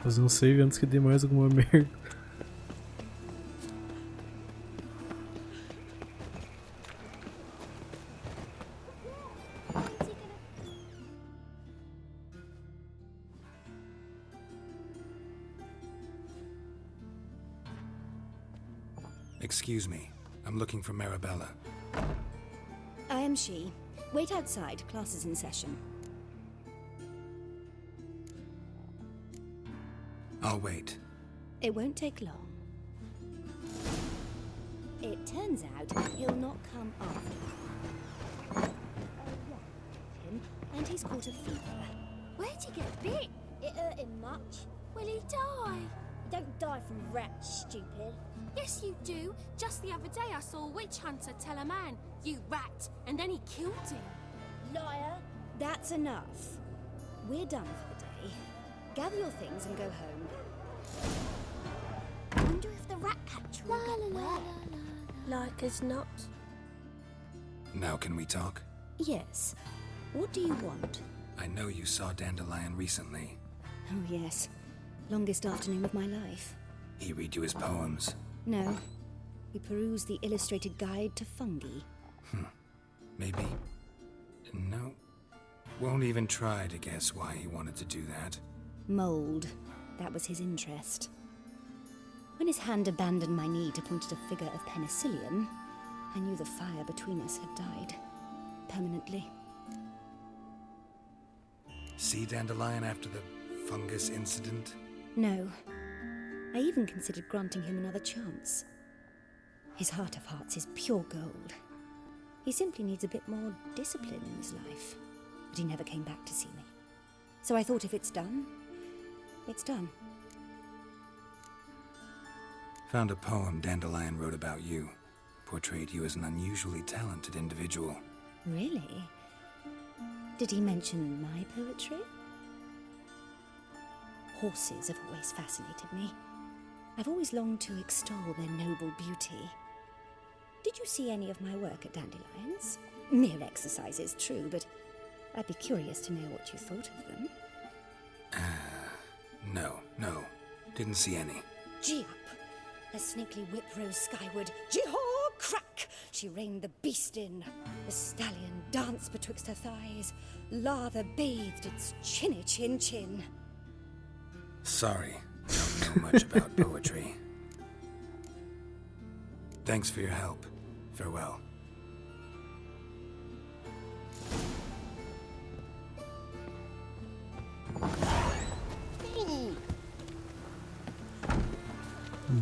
Fazer um save antes que dê mais alguma merda. Excuse me. I'm looking for Marabella. I am she. Wait outside. Class is in session. I'll wait. It won't take long. It turns out he'll not come after him, and he's caught a fever. Where'd he get bit? It hurt him much. Will he die? You don't die from rats, stupid. Yes, you do. Just the other day I saw a witch hunter tell a man, "You rat," and then he killed him. Liar. That's enough. We're done for the day. Gather your things and go home. I wonder if the rat catcher will get well. Like as not. Now can we talk? Yes. What do you want? I know you saw Dandelion recently. Oh, yes. Longest afternoon of my life. He read you his poems? No. We perused the illustrated guide to fungi. Maybe. No. Won't even try to guess why he wanted to do that. Mold. That was his interest. When his hand abandoned my knee to point at a figure of penicillium, I knew the fire between us had died. Permanently. See Dandelion after the fungus incident? No. I even considered granting him another chance. His heart of hearts is pure gold. He simply needs a bit more discipline in his life. But he never came back to see me. So I thought if it's done, it's done. Found a poem Dandelion wrote about you. Portrayed you as an unusually talented individual. Really? Did he mention my poetry? Horses have always fascinated me. I've always longed to extol their noble beauty. Did you see any of my work at Dandelion's? Mere exercises, true, but I'd be curious to know what you thought of them. No. Didn't see any. Gee up! A snakely whip rose skyward. Jee-haw! Crack! She reined the beast in. The stallion danced betwixt her thighs. Lather bathed its chinny chin. Sorry, don't know much about poetry. Thanks for your help. Farewell.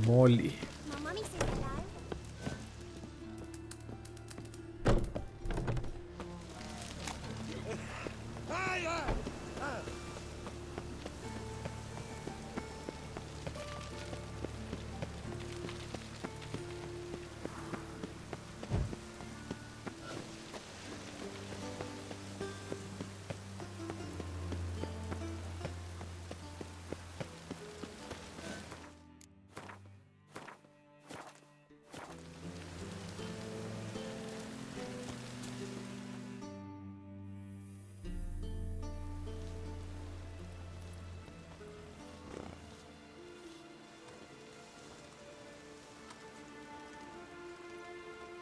Mole. My mummy says hello.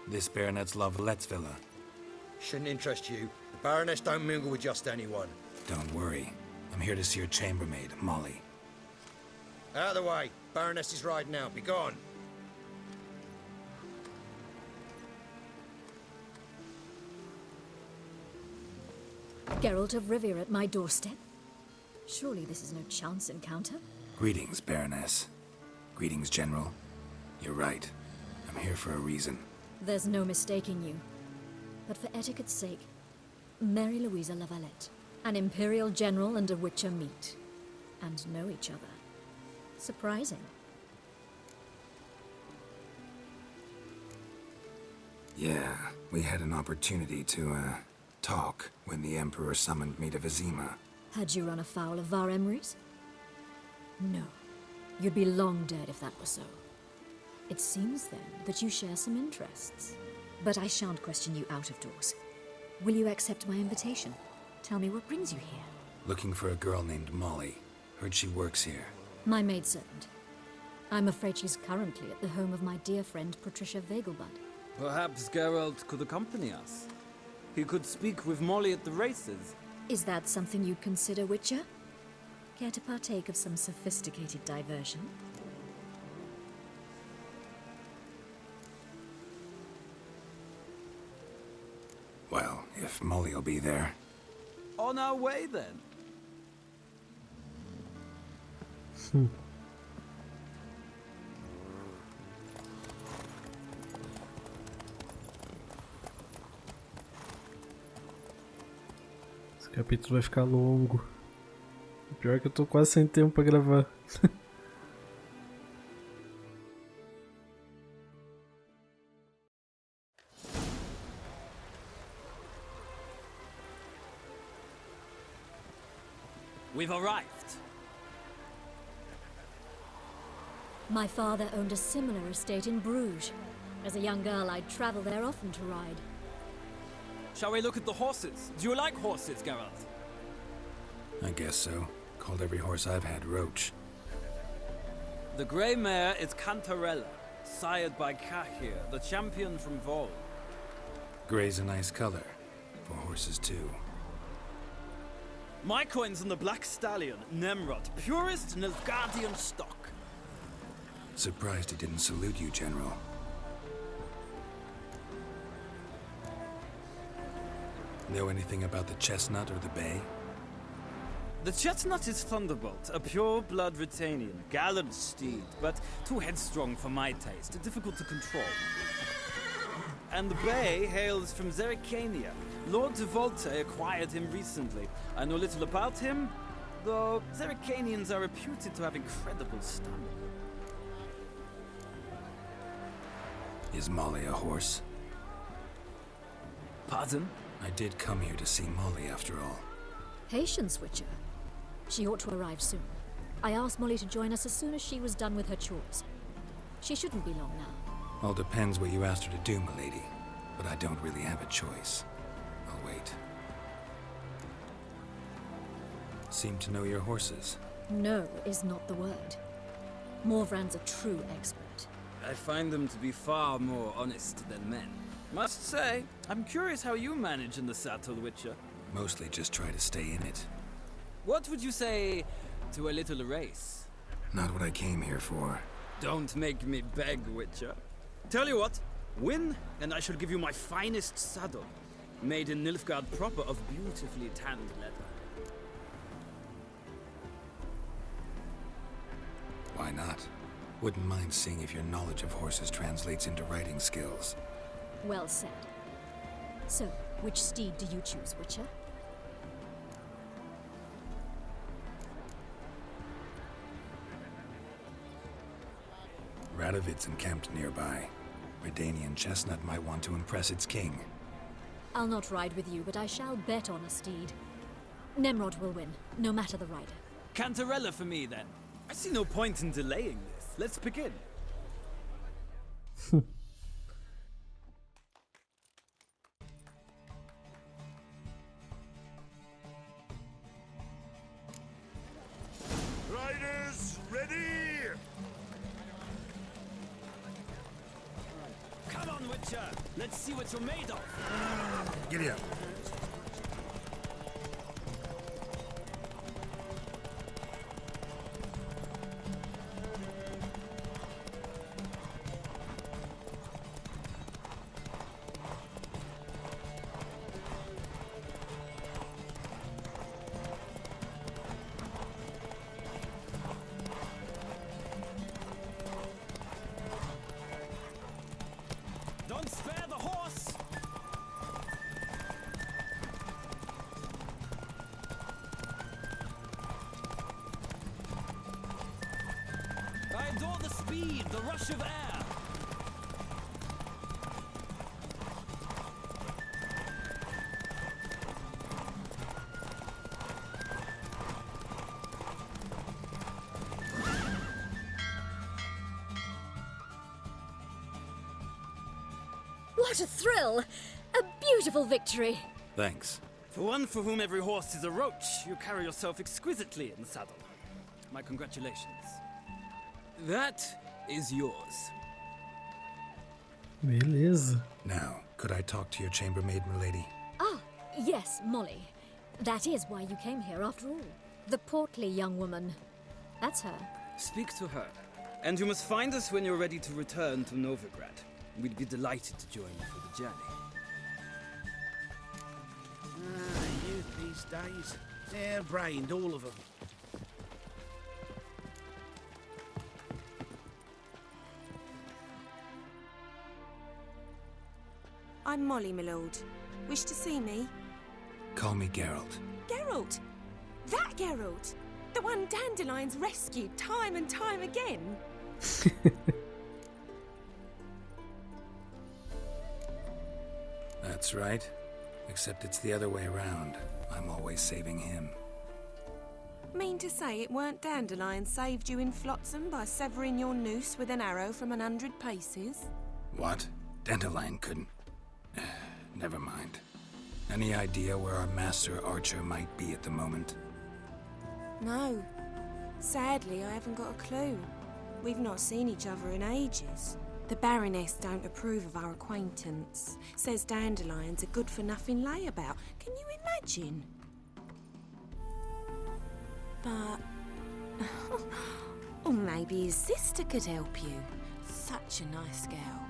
This Baroness Lovelette's villa. Shouldn't interest you. The Baroness don't mingle with just anyone. Don't worry. I'm here to see your chambermaid, Molly. Out of the way. Baroness is riding out. Be gone. Geralt of Rivia at my doorstep? Surely this is no chance encounter? Greetings, Baroness. Greetings, General. You're right. I'm here for a reason. There's no mistaking you. But for etiquette's sake, Mary Louisa Lavalette, an Imperial General and a Witcher meet, and know each other. Surprising. Yeah, we had an opportunity to, talk when the Emperor summoned me to Vizima. Had you run afoul of Var Emrys? No. You'd be long dead if that were so. It seems, then, that you share some interests. But I shan't question you out of doors. Will you accept my invitation? Tell me what brings you here. Looking for a girl named Molly. Heard she works here. My maidservant. I'm afraid she's currently at the home of my dear friend Patricia Vegelbud. Perhaps Geralt could accompany us. He could speak with Molly at the races. Is that something you'd consider, Witcher? Care to partake of some sophisticated diversion? Well, if Molly'll be there. On our way, then. Esse capítulo vai ficar longo. O pior é que eu tô quase sem tempo pra gravar. We've arrived. My father owned a similar estate in Bruges. As a young girl, I'd travel there often to ride. Shall we look at the horses? Do you like horses, Geralt? I guess so. Called every horse I've had Roach. The grey mare is Cantarella, sired by Kahir, the champion from Vol. Grey's a nice color. For horses, too. My coin's on the black stallion, Nemrod, purest Nilfgaardian stock. Surprised he didn't salute you, General. Know anything about the chestnut or the bay? The chestnut is Thunderbolt, a pure-blood Retanian, gallant steed, but too headstrong for my taste, difficult to control. And the bay hails from Zerrikania. Lord de Volte acquired him recently. I know little about him, though Zerrikanians are reputed to have incredible stamina. Is Molly a horse? Pardon? I did come here to see Molly, after all. Patience, Witcher. She ought to arrive soon. I asked Molly to join us as soon as she was done with her chores. She shouldn't be long now. All depends what you asked her to do, milady. But I don't really have a choice. I'll wait. Seem to know your horses. No is not the word. Morvran's a true expert. I find them to be far more honest than men. Must say, I'm curious how you manage in the saddle, Witcher. Mostly just try to stay in it. What would you say to a little race? Not what I came here for. Don't make me beg, Witcher. Tell you what, win, and I shall give you my finest saddle, made in Nilfgaard proper of beautifully tanned leather. Why not? Wouldn't mind seeing if your knowledge of horses translates into riding skills. Well said. So, which steed do you choose, Witcher? Radovid's encamped nearby. Redanian chestnut might want to impress its king. I'll not ride with you, but I shall bet on a steed. Nemrod will win, no matter the rider. Cantarella for me, then. I see no point in delaying this. Let's begin. Riders, ready! Come on, Witcher! Let's see what you're made of! Giddy up. Don't spare the horse! I adore the speed, the rush of air. What a thrill! A beautiful victory! Thanks. For one for whom every horse is a roach, you carry yourself exquisitely in the saddle. My congratulations. That is yours. Beleza. Now, could I talk to your chambermaid, milady? Ah, yes, Molly. That is why you came here after all. The portly young woman. That's her. Speak to her. And you must find us when you're ready to return to Novigrad. We'd be delighted to join you for the journey. Youth these days. Hair-brained, all of them. I'm Molly, my lord. Wish to see me? Call me Geralt. Geralt! That Geralt! The one Dandelion's rescued time and time again! That's right. Except it's the other way around. I'm always saving him. Mean to say it weren't Dandelion saved you in Flotsam by severing your noose with an arrow from 100 paces? What? Dandelion couldn't... Never mind. Any idea where our master archer might be at the moment? No. Sadly, I haven't got a clue. We've not seen each other in ages. The Baroness don't approve of our acquaintance. Says Dandelion's a good-for-nothing layabout. Can you imagine? But... or maybe his sister could help you. Such a nice girl.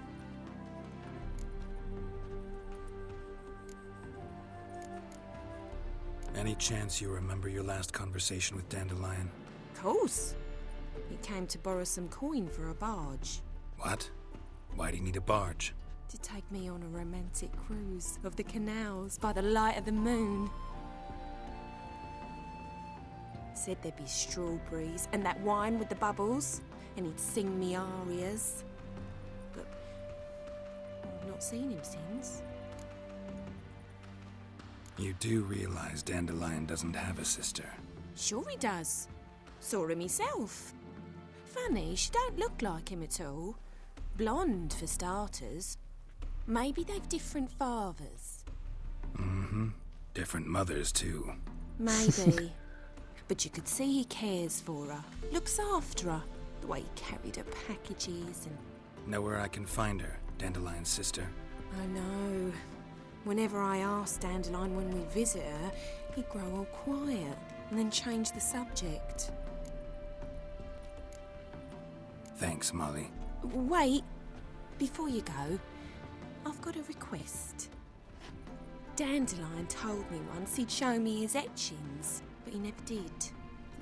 Any chance you remember your last conversation with Dandelion? Of course. He came to borrow some coin for a barge. What? Why do you need a barge? To take me on a romantic cruise of the canals by the light of the moon. Said there'd be strawberries and that wine with the bubbles, and he'd sing me arias. But I've not seen him since. You do realize Dandelion doesn't have a sister? Sure he does. Saw him himself. Funny, she don't look like him at all. Blonde, for starters. Maybe they've different fathers. Mm-hmm. Different mothers, too. Maybe. But you could see he cares for her. Looks after her. The way he carried her packages and... Know where I can find her, Dandelion's sister? I know. Whenever I asked Dandelion when we visit her, he'd grow all quiet and then change the subject. Thanks, Molly. Wait. Before you go, I've got a request. Dandelion told me once he'd show me his etchings, but he never did.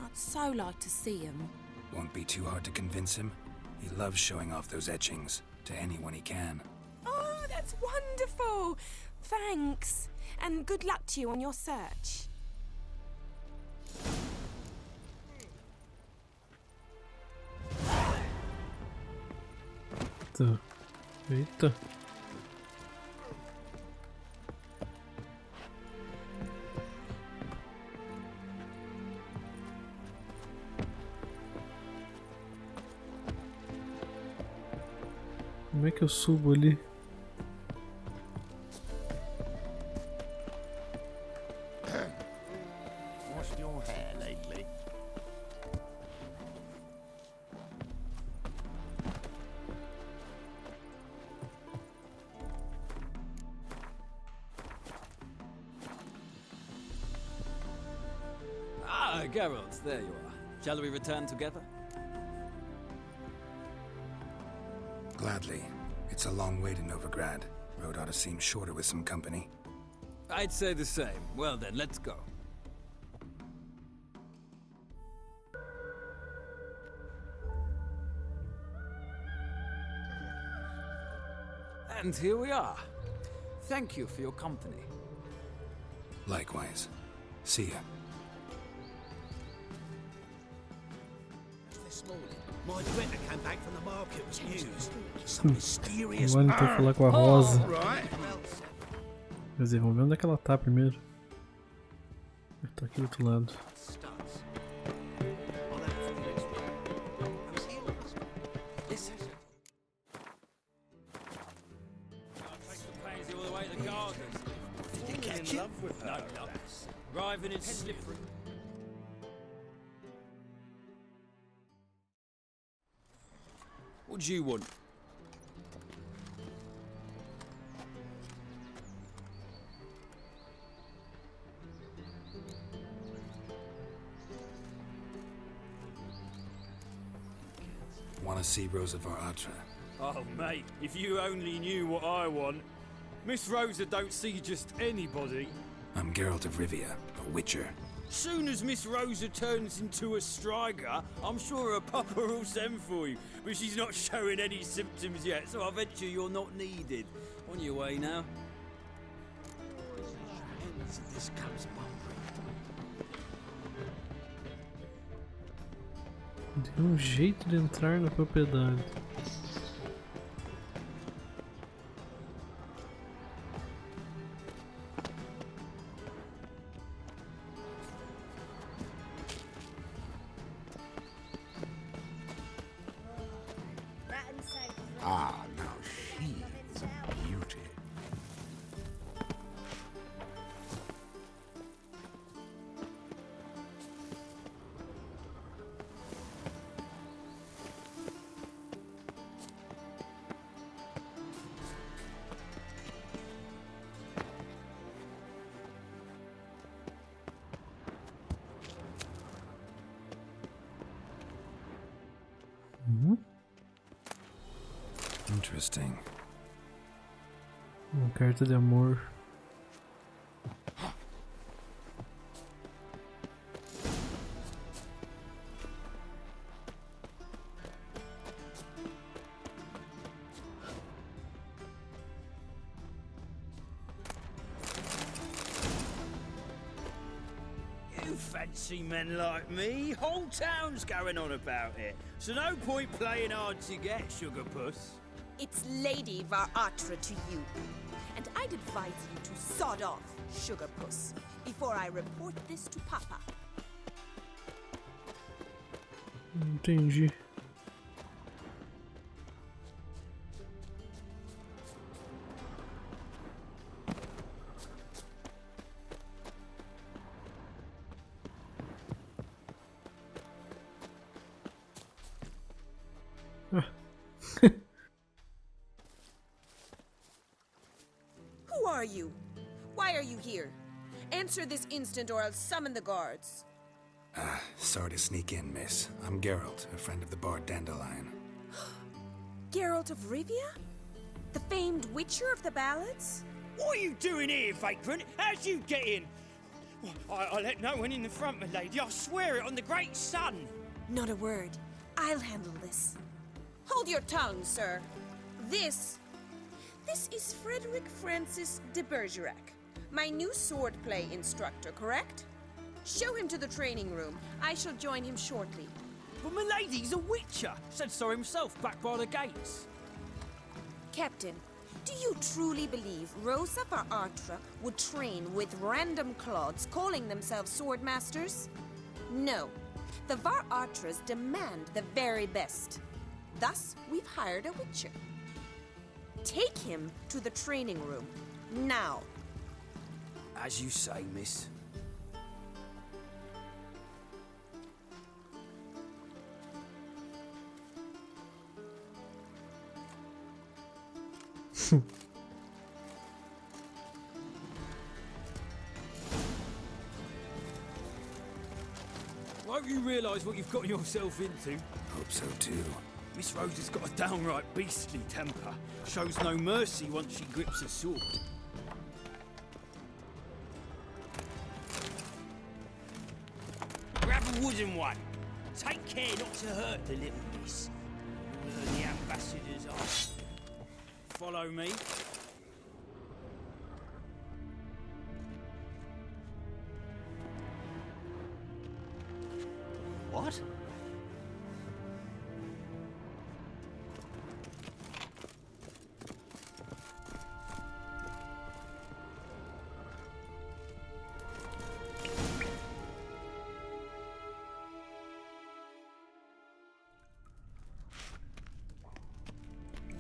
I'd so like to see them. Won't be too hard to convince him. He loves showing off those etchings to anyone he can. Oh, that's wonderful! Thanks. And good luck to you on your search. Eita. Como é que eu subo ali? Washed your hair lately? Ah, Geralt, there you are. Shall we return together? Gladly. It's a long way to Novigrad. Road ought to seem shorter with some company. I'd say the same. Well then, let's go. And here we are. Thank you for your company. Likewise. See ya. This morning, my director came back from the market with news. Some mysterious... Agora ele tem que falar com a Rosa. Right. Quer dizer, vamos ver onde é que ela tá primeiro. Tá aqui do outro lado. Driving is slippery. What do you want? Want to see Rosa Var Attre? Oh, mate, if you only knew what I want. Miss Rosa don't see just anybody. I'm Geralt of Rivia, a witcher. Soon as Miss Rosa turns into a striker, I'm sure her papa will send for you. But she's not showing any symptoms yet, so I venture you're not needed. On your way now. This comes Deu jeito de entrar na propriedade. Ah, now she is a beauty. Interesting. Carta de amor. You fancy men like me? Whole town's going on about it. So no point playing hard to get, sugar puss. It's Lady Var Attre to you. And I'd advise you to sod off, sugar puss, before I report this to Papa. Entendi. Who are you? Why are you here? Answer this instant or I'll summon the guards. Sorry to sneak in, miss. I'm Geralt, a friend of the bard Dandelion. Geralt of Rivia? The famed Witcher of the ballads? What are you doing here, vagrant? How'd you get in? I let no one in the front, my lady. I swear it on the great sun. Not a word. I'll handle this. Hold your tongue, sir. This is Frederick Francis de Bergerac, my new swordplay instructor, correct? Show him to the training room. I shall join him shortly. But my lady's a witcher. Said so himself back by the gates. Captain, do you truly believe Rosa Var Attre would train with random clods calling themselves sword masters? No. The Var Attres demand the very best. Thus, we've hired a witcher. Take him to the training room, now. As you say, miss. I hope you realise what you've got yourself into. Hope so too. Miss Rose has got a downright beastly temper. Shows no mercy once she grips a sword. Grab a wooden one. Take care not to hurt the little miss. Learn the ambassador's art. Follow me. What?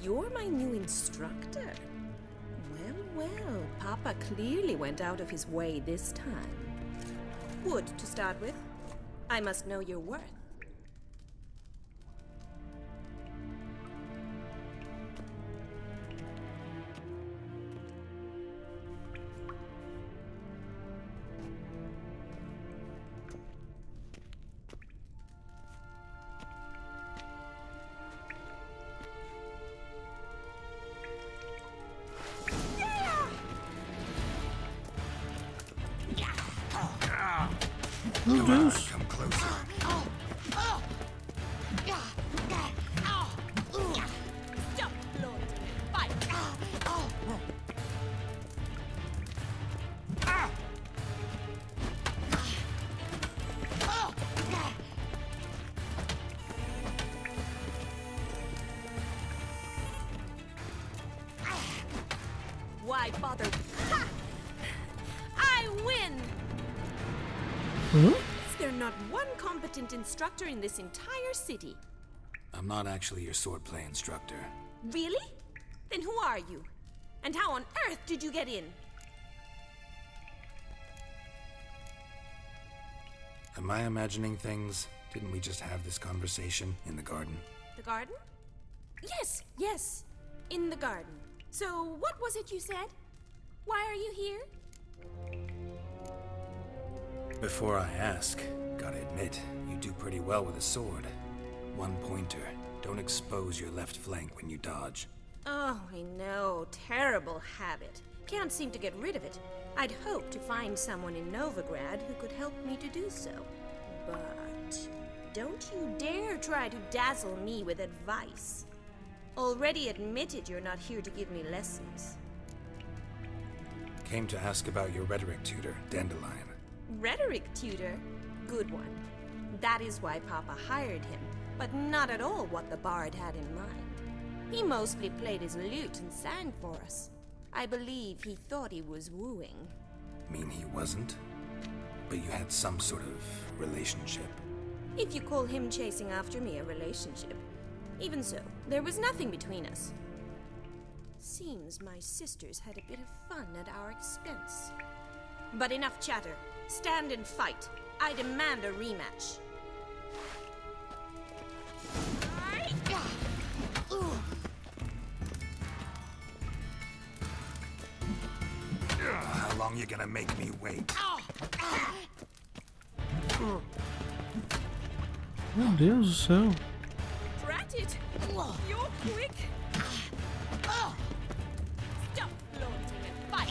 You're my new instructor? Well, Papa clearly went out of his way this time. Wood, to start with. I must know your worth. Meu Deus! Come closer. Stop, Lord. Fight. Why bother? Ha! I win! Huh? Is there not one competent instructor in this entire city? I'm not actually your swordplay instructor. Really? Then who are you? And how on earth did you get in? Am I imagining things? Didn't we just have this conversation in the garden? The garden? Yes. In the garden. So, what was it you said? Why are you here? Before I ask, gotta admit, you do pretty well with a sword. One pointer. Don't expose your left flank when you dodge. Oh, I know. Terrible habit. Can't seem to get rid of it. I'd hoped to find someone in Novigrad who could help me to do so. But don't you dare try to dazzle me with advice. Already admitted you're not here to give me lessons. Came to ask about your rhetoric tutor, Dandelion. Rhetoric tutor? Good one. That is why Papa hired him, but not at all what the bard had in mind. He mostly played his lute and sang for us. I believe he thought he was wooing. Mean he wasn't? But you had some sort of relationship. If you call him chasing after me a relationship. Even so, there was nothing between us. Seems my sisters had a bit of fun at our expense. But enough chatter. Stand and fight. I demand a rematch. How long you gonna make me wait? Meu Deus do céu. Drat it! You're quick! Stop floating and fight!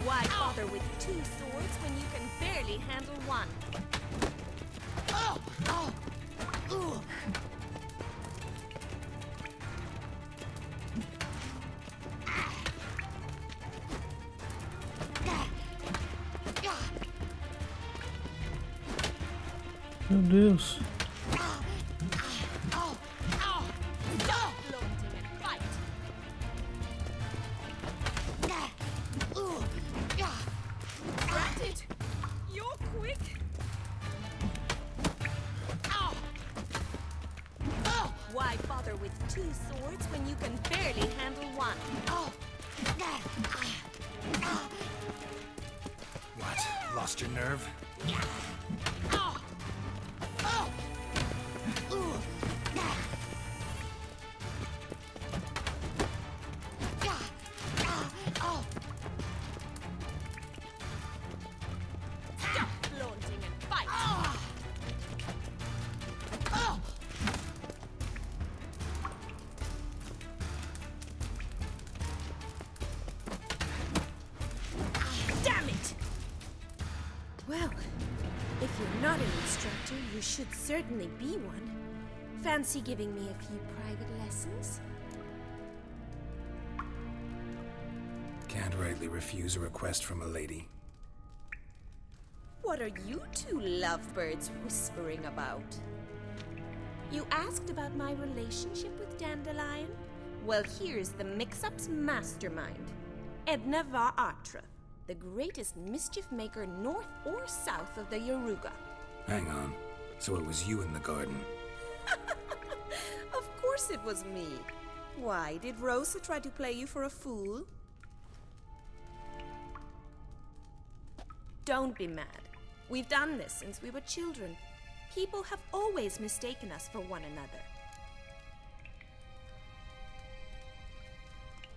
Why bother with two swords when you can barely handle one? Meu Deus. Why bother with two swords when you can barely handle one? What? Lost your nerve? Well, if you're not an instructor, you should certainly be one. Fancy giving me a few private lessons? Can't rightly refuse a request from a lady. What are you two lovebirds whispering about? You asked about my relationship with Dandelion? Well, here's the mix-up's mastermind. Edna Var Attre, the greatest mischief maker north or south of the Yaruga. Hang on. So it was you in the garden? Of course it was me. Why, did Rosa try to play you for a fool? Don't be mad. We've done this since we were children. People have always mistaken us for one another.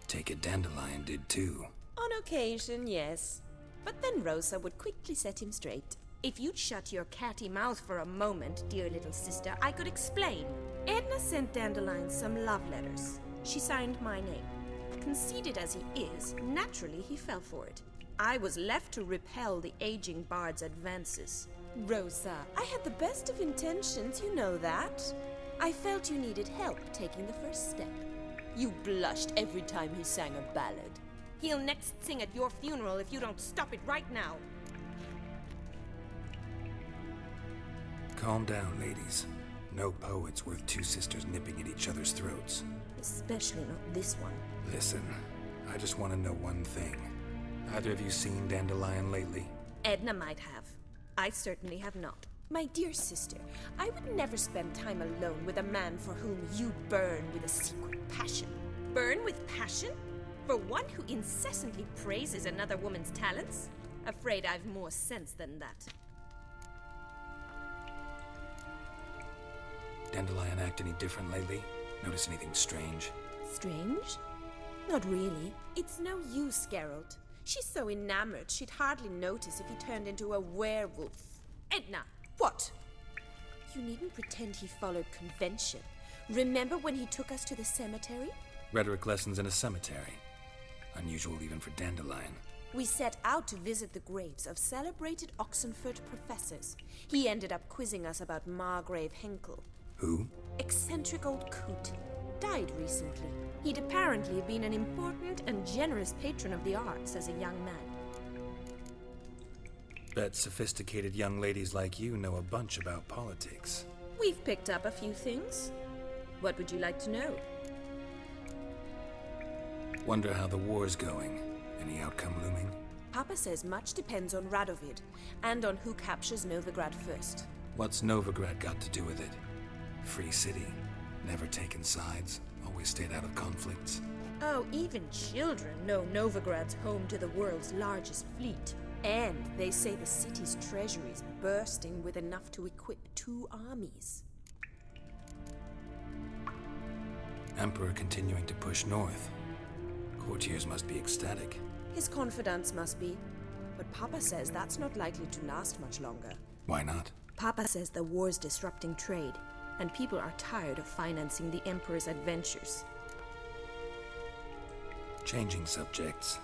Take it Dandelion did too. On occasion, yes. But then Rosa would quickly set him straight. If you'd shut your catty mouth for a moment, dear little sister, I could explain. Edna sent Dandelion some love letters. She signed my name. Conceited as he is, naturally he fell for it. I was left to repel the aging bard's advances. Rosa, I had the best of intentions, you know that. I felt you needed help taking the first step. You blushed every time he sang a ballad. He'll next sing at your funeral if you don't stop it right now. Calm down, ladies. No poet's worth two sisters nipping at each other's throats. Especially not this one. Listen, I just want to know one thing. Either of you seen Dandelion lately? Edna might have. I certainly have not. My dear sister, I would never spend time alone with a man for whom you burn with a secret passion. Burn with passion? For one who incessantly praises another woman's talents? Afraid I've more sense than that. Dandelion act any different lately? Notice anything strange? Strange? Not really. It's no use, Geralt. She's so enamored she'd hardly notice if he turned into a werewolf. Edna, what? You needn't pretend he followed convention. Remember when he took us to the cemetery? Rhetoric lessons in a cemetery. Unusual even for Dandelion. We set out to visit the graves of celebrated Oxenford professors. He ended up quizzing us about Margrave Henkel. Who? Eccentric old coot. Died recently. He'd apparently been an important and generous patron of the arts as a young man. Bet sophisticated young ladies like you know a bunch about politics. We've picked up a few things. What would you like to know? Wonder how the war's going. Any outcome looming? Papa says much depends on Radovid, and on who captures Novigrad first. What's Novigrad got to do with it? Free city. Never taken sides. Always stayed out of conflicts. Oh, even children know Novigrad's home to the world's largest fleet. And they say the city's treasury's bursting with enough to equip 2 armies. Emperor continuing to push north. Courtiers must be ecstatic. His confidants must be. But Papa says that's not likely to last much longer. Why not? Papa says the war's disrupting trade, and people are tired of financing the Emperor's adventures. Changing subjects.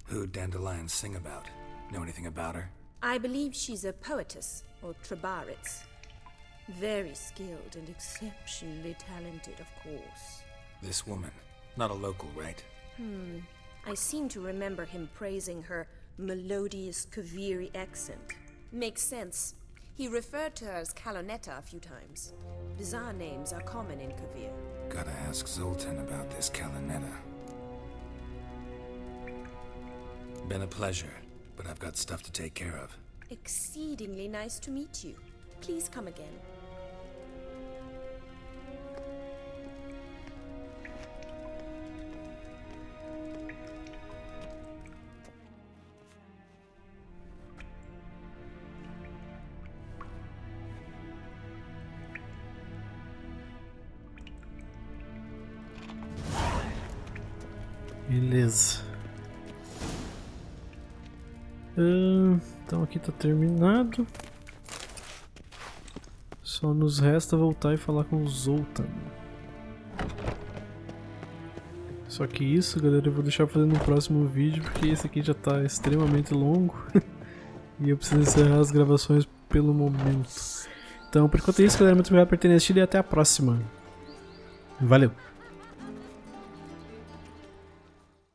Who'd Dandelion sing about? Know anything about her? I believe she's a poetess, or Trebaritz. Very skilled and exceptionally talented, of course. This woman. Not a local, right? I seem to remember him praising her melodious Kaviri accent. Makes sense. He referred to her as Kalonetta a few times. Bizarre names are common in Kavir. Gotta ask Zoltan about this Kalonetta. Been a pleasure, but I've got stuff to take care of. Exceedingly nice to meet you. Please come again. Beleza. Então aqui tá terminado. Só nos resta voltar e falar com o Zoltan. Só que isso, galera, eu vou deixar fazer no próximo vídeo, porque esse aqui já tá extremamente longo. E eu preciso encerrar as gravações pelo momento. Então, por enquanto é isso, galera. Muito obrigado por terem assistido e até a próxima. Valeu!